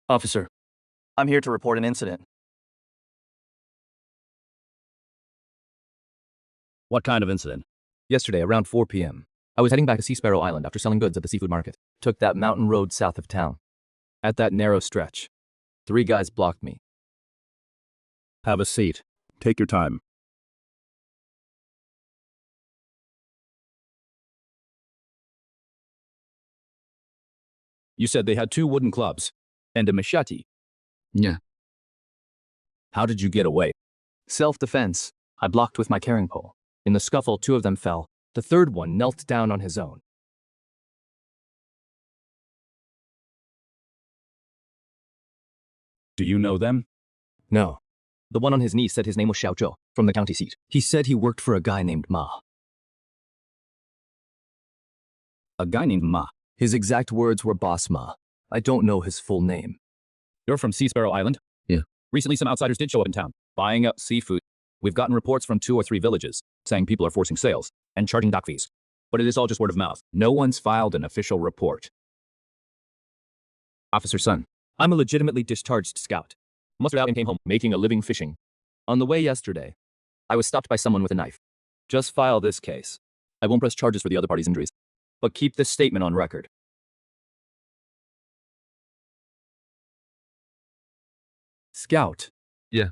Officer, I'm here to report an incident. What kind of incident? Yesterday, around 4 p.m., I was heading back to Sea Sparrow Island after selling goods at the seafood market. Took that mountain road south of town. At that narrow stretch, 3 guys blocked me. Have a seat. Take your time. You said they had 2 wooden clubs and a machete. Yeah. How did you get away? Self-defense. I blocked with my carrying pole. In the scuffle, 2 of them fell. The third one knelt down on his own. Do you know them? No. The one on his knee said his name was Xiao Zhou, from the county seat. He said he worked for a guy named Ma. A guy named Ma. His exact words were Boss Ma. I don't know his full name. You're from Sea Sparrow Island? Yeah. Recently, some outsiders did show up in town, buying up seafood. We've gotten reports from 2 or 3 villages, saying people are forcing sales and charging dock fees. But it is all just word of mouth. No one's filed an official report. Officer Sun, I'm a legitimately discharged scout. Mustered out and came home, making a living fishing. On the way yesterday, I was stopped by someone with a knife. Just file this case. I won't press charges for the other party's injuries, but keep this statement on record. Scout. Yeah.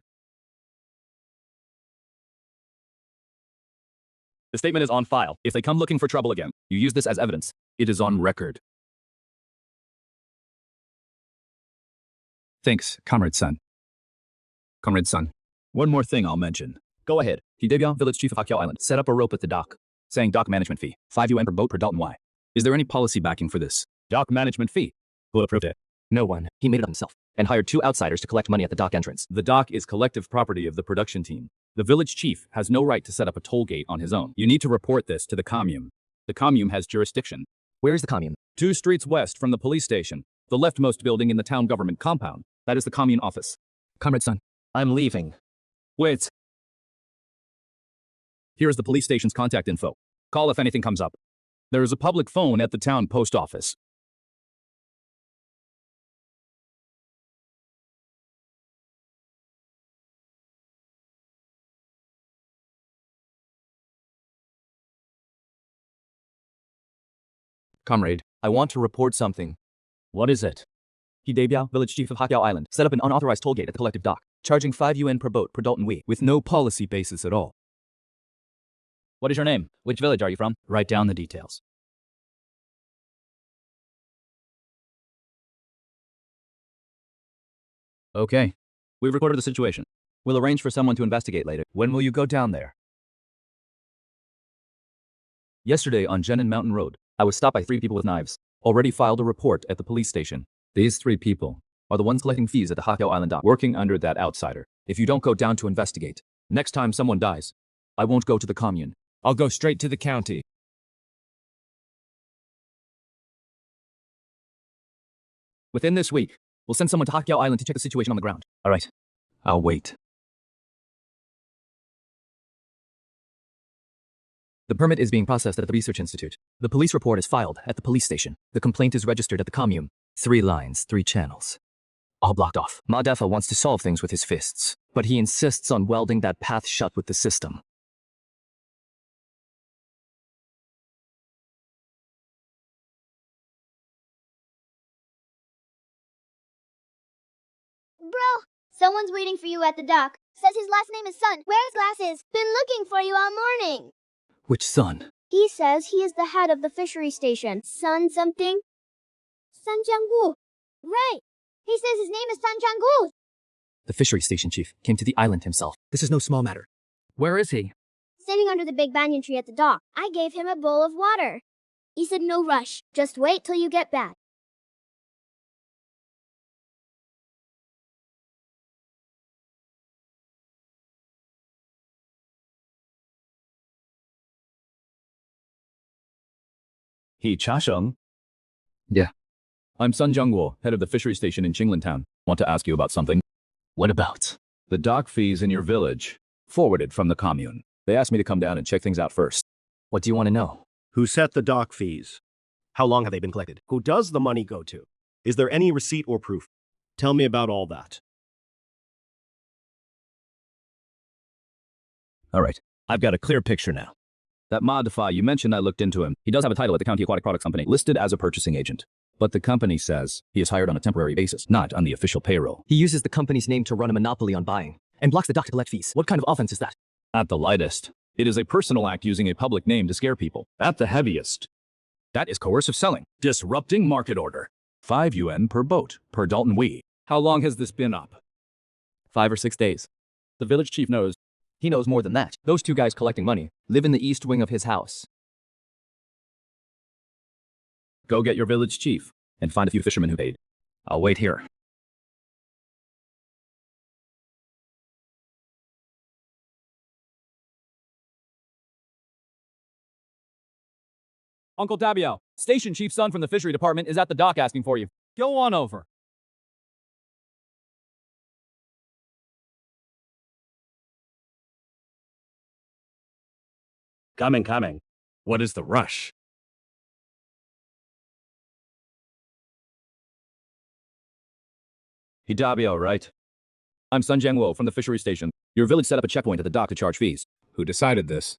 The statement is on file. If they come looking for trouble again, you use this as evidence. It is on record. Thanks, Comrade Sun. Comrade Sun, one more thing I'll mention. Go ahead. Hidebya, village chief of Hakyao Island, set up a rope at the dock, saying dock management fee, 5 UN per boat per Dalton Y. Is there any policy backing for this? Dock management fee? Who approved it? No one. He made it up himself. and hired 2 outsiders to collect money at the dock entrance. The dock is collective property of the production team. The village chief has no right to set up a toll gate on his own. You need to report this to the commune. The commune has jurisdiction. Where is the commune? 2 streets west from the police station. The leftmost building in the town government compound. That is the commune office. Comrade Sun, I'm leaving. Wait. Here is the police station's contact info. Call if anything comes up. There is a public phone at the town post office. Comrade, I want to report something. What is it? He Dabiao, village chief of Hakyao Island, set up an unauthorized toll gate at the collective dock, charging 5 UN per boat per Dalton Wee, With no policy basis at all. What is your name? Which village are you from? Write down the details. Okay. We've recorded the situation. We'll arrange for someone to investigate later. When will you go down there? Yesterday on Jenin Mountain Road, I was stopped by 3 people with knives. Already filed a report at the police station. These 3 people Are the ones collecting fees at the Hakyao Island dock. working under that outsider. If you don't go down to investigate, next time someone dies, I won't go to the commune. I'll go straight to the county. Within this week, we'll send someone to Hakyao Island to check the situation on the ground. All right. I'll wait. The permit is being processed at the Research Institute. The police report is filed at the police station. The complaint is registered at the commune. 3 lines, 3 channels. All blocked off. Ma Defa wants to solve things with his fists, but he insists on welding that path shut with the system. Bro, someone's waiting for you at the dock. Says his last name is Sun. Wears glasses. Been looking for you all morning. Which Sun? He says he is the head of the fishery station. Sun something? Sun Changgu. Right. He says his name is Sun Changgu. The fishery station chief came to the island himself. This is no small matter. Where is he? Sitting under the big banyan tree at the dock. I gave him a bowl of water. He said no rush. Just wait till you get back. He Chasheng? Yeah. I'm Sun Jungwo, head of the fishery station in Qinglan Town. Want to ask you about something. What about? The dock fees in your village. Forwarded from the commune. They asked me to come down and check things out first. What do you want to know? Who set the dock fees? How long have they been collected? Who does the money go to? Is there any receipt or proof? Tell me about all that. All right. I've got a clear picture now. That Ma Defa you mentioned, I looked into him. He does have a title at the County Aquatic Products Company, listed as a purchasing agent. But the company says he is hired on a temporary basis, not on the official payroll. He uses the company's name to run a monopoly on buying, and blocks the dock to collect fees. What kind of offense is that? At the lightest, it is a personal act using a public name to scare people. At the heaviest, that is coercive selling, disrupting market order. 5 UN per boat, per Dalton Wee. How long has this been up? 5 or 6 days. The village chief knows. He knows more than that. Those 2 guys collecting money live in the east wing of his house. Go get your village chief and find a few fishermen who paid. I'll wait here. Uncle Dabiao, station chief's son from the fishery department is at the dock asking for you. Go on over. Coming. What is the rush? Hidabio, right? I'm Sun Jiangwo from the fishery station. Your village set up a checkpoint at the dock to charge fees. Who decided this?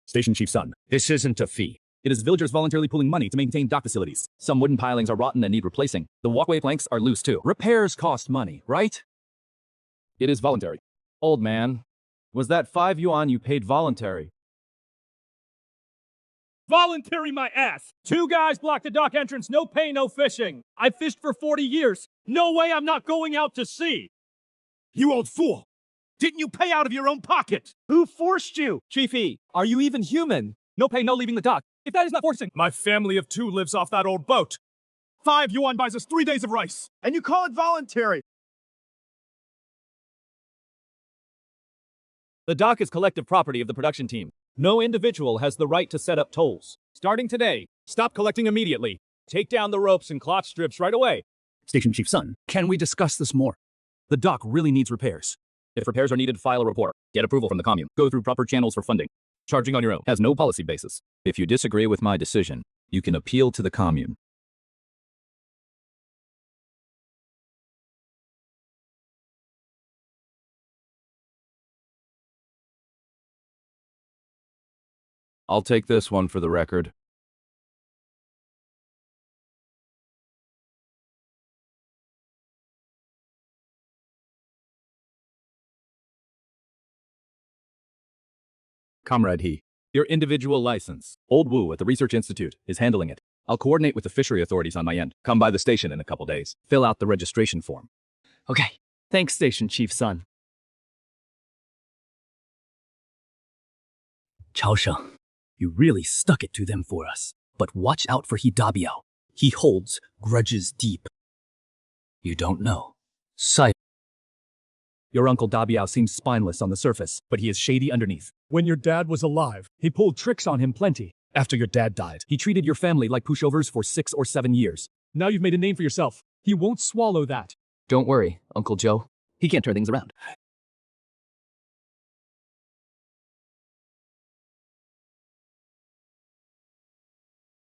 Station Chief Sun, this isn't a fee. It is villagers voluntarily pooling money to maintain dock facilities. Some wooden pilings are rotten and need replacing. The walkway planks are loose too. Repairs cost money, right? It is voluntary. Old man, was that 5 yuan you paid voluntary? Voluntary my ass! 2 guys blocked the dock entrance, no pay, no fishing. I fished for 40 years. No way I'm not going out to sea. You old fool! Didn't you pay out of your own pocket? Who forced you? Chiefy, are you even human? No pay, no leaving the dock. If that is not forcing. My family of 2 lives off that old boat. 5 yuan buys us 3 days of rice. And you call it voluntary. The dock is collective property of the production team. No individual has the right to set up tolls. Starting today, stop collecting immediately. Take down the ropes and cloth strips right away. Station Chief Sun, can we discuss this more? The dock really needs repairs. If repairs are needed, file a report. Get approval from the commune. Go through proper channels for funding. Charging on your own has no policy basis. If you disagree with my decision, you can appeal to the commune. I'll take this one for the record. Comrade He, your individual license. Old Wu at the Research Institute is handling it. I'll coordinate with the fishery authorities on my end. Come by the station in a couple days. Fill out the registration form. Okay. Thanks, Station Chief Sun. Chao Sheng, you really stuck it to them for us. But watch out for Hidabiao. He holds grudges deep. You don't know. Your uncle Dabiao seems spineless on the surface, but he is shady underneath. When your dad was alive, he pulled tricks on him plenty. After your dad died, he treated your family like pushovers for 6 or 7 years. Now you've made a name for yourself. He won't swallow that. Don't worry, Uncle Joe. He can't turn things around.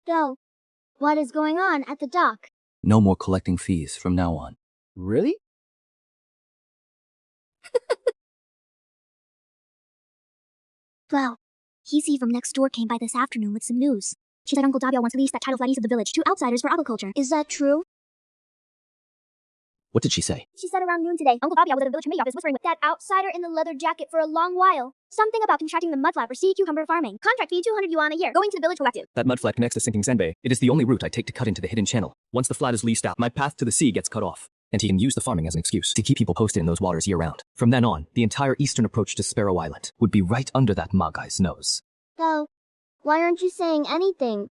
So, what is going on at the dock? No more collecting fees from now on. Really? Wow. Hisi from next door came by this afternoon with some news. She said Uncle Dabio wants to lease that title flat east of the village to outsiders for aquaculture. Is that true? What did she say? She said around noon today, Uncle Dabio was at a village committee office whispering with That outsider in the leather jacket for a long while. Something about contracting the mudflat for sea cucumber farming. Contract fee 200 yuan a year. Going to the village collective. That mudflat connects to sinking sand bay. It is the only route I take to cut into the hidden channel. Once the flat is leased out, my path to the sea gets cut off. And he can use the farming as an excuse to keep people posted in those waters year-round. From then on, the entire eastern approach to Sparrow Island would be right under that Magai's nose. So, why aren't you saying anything?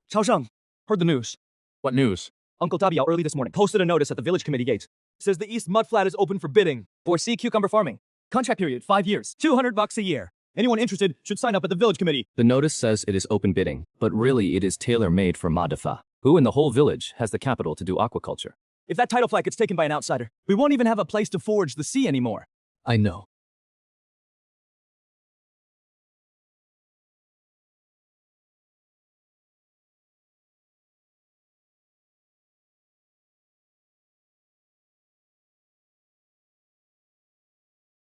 Chao Sheng, heard the news. What news? Uncle Dabiao early this morning posted a notice at the village committee gate. Says the east mudflat is open for bidding for sea cucumber farming. Contract period 5 years, $200 a year. Anyone interested should sign up at the village committee. The notice says it is open bidding, but really it is tailor-made for Madafa. Who in the whole village has the capital to do aquaculture? If that title flat gets taken by an outsider, we won't even have a place to forage the sea anymore. I know.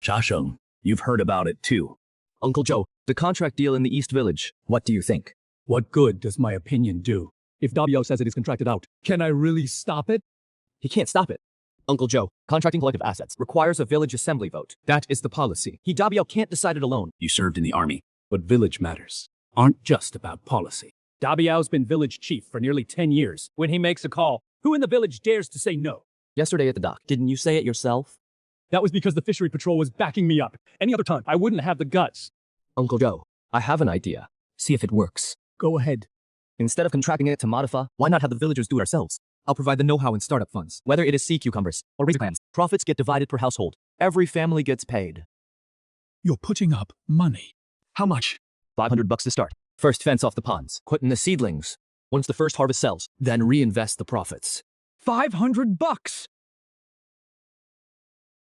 Chao Sheng, you've heard about it too. Uncle Joe, the contract deal in the East Village. What do you think? What good does my opinion do? If Dabio says it is contracted out, can I really stop it? He can't stop it. Uncle Joe, contracting collective assets requires a village assembly vote. That is the policy. Dabio can't decide it alone. You served in the army. But village matters aren't just about policy. Dabiao's been village chief for nearly 10 years. When he makes a call, who in the village dares to say no? Yesterday at the dock. Didn't you say it yourself? That was because the fishery patrol was backing me up. Any other time, I wouldn't have the guts. Uncle Joe, I have an idea. See if it works. Go ahead. Instead of contracting it to Modifa, why not have the villagers do it ourselves? I'll provide the know-how and startup funds. Whether it is sea cucumbers or razor clams, profits get divided per household. Every family gets paid. You're putting up money. How much? $500 to start. First fence off the ponds. Put in the seedlings. Once the first harvest sells, then reinvest the profits. $500?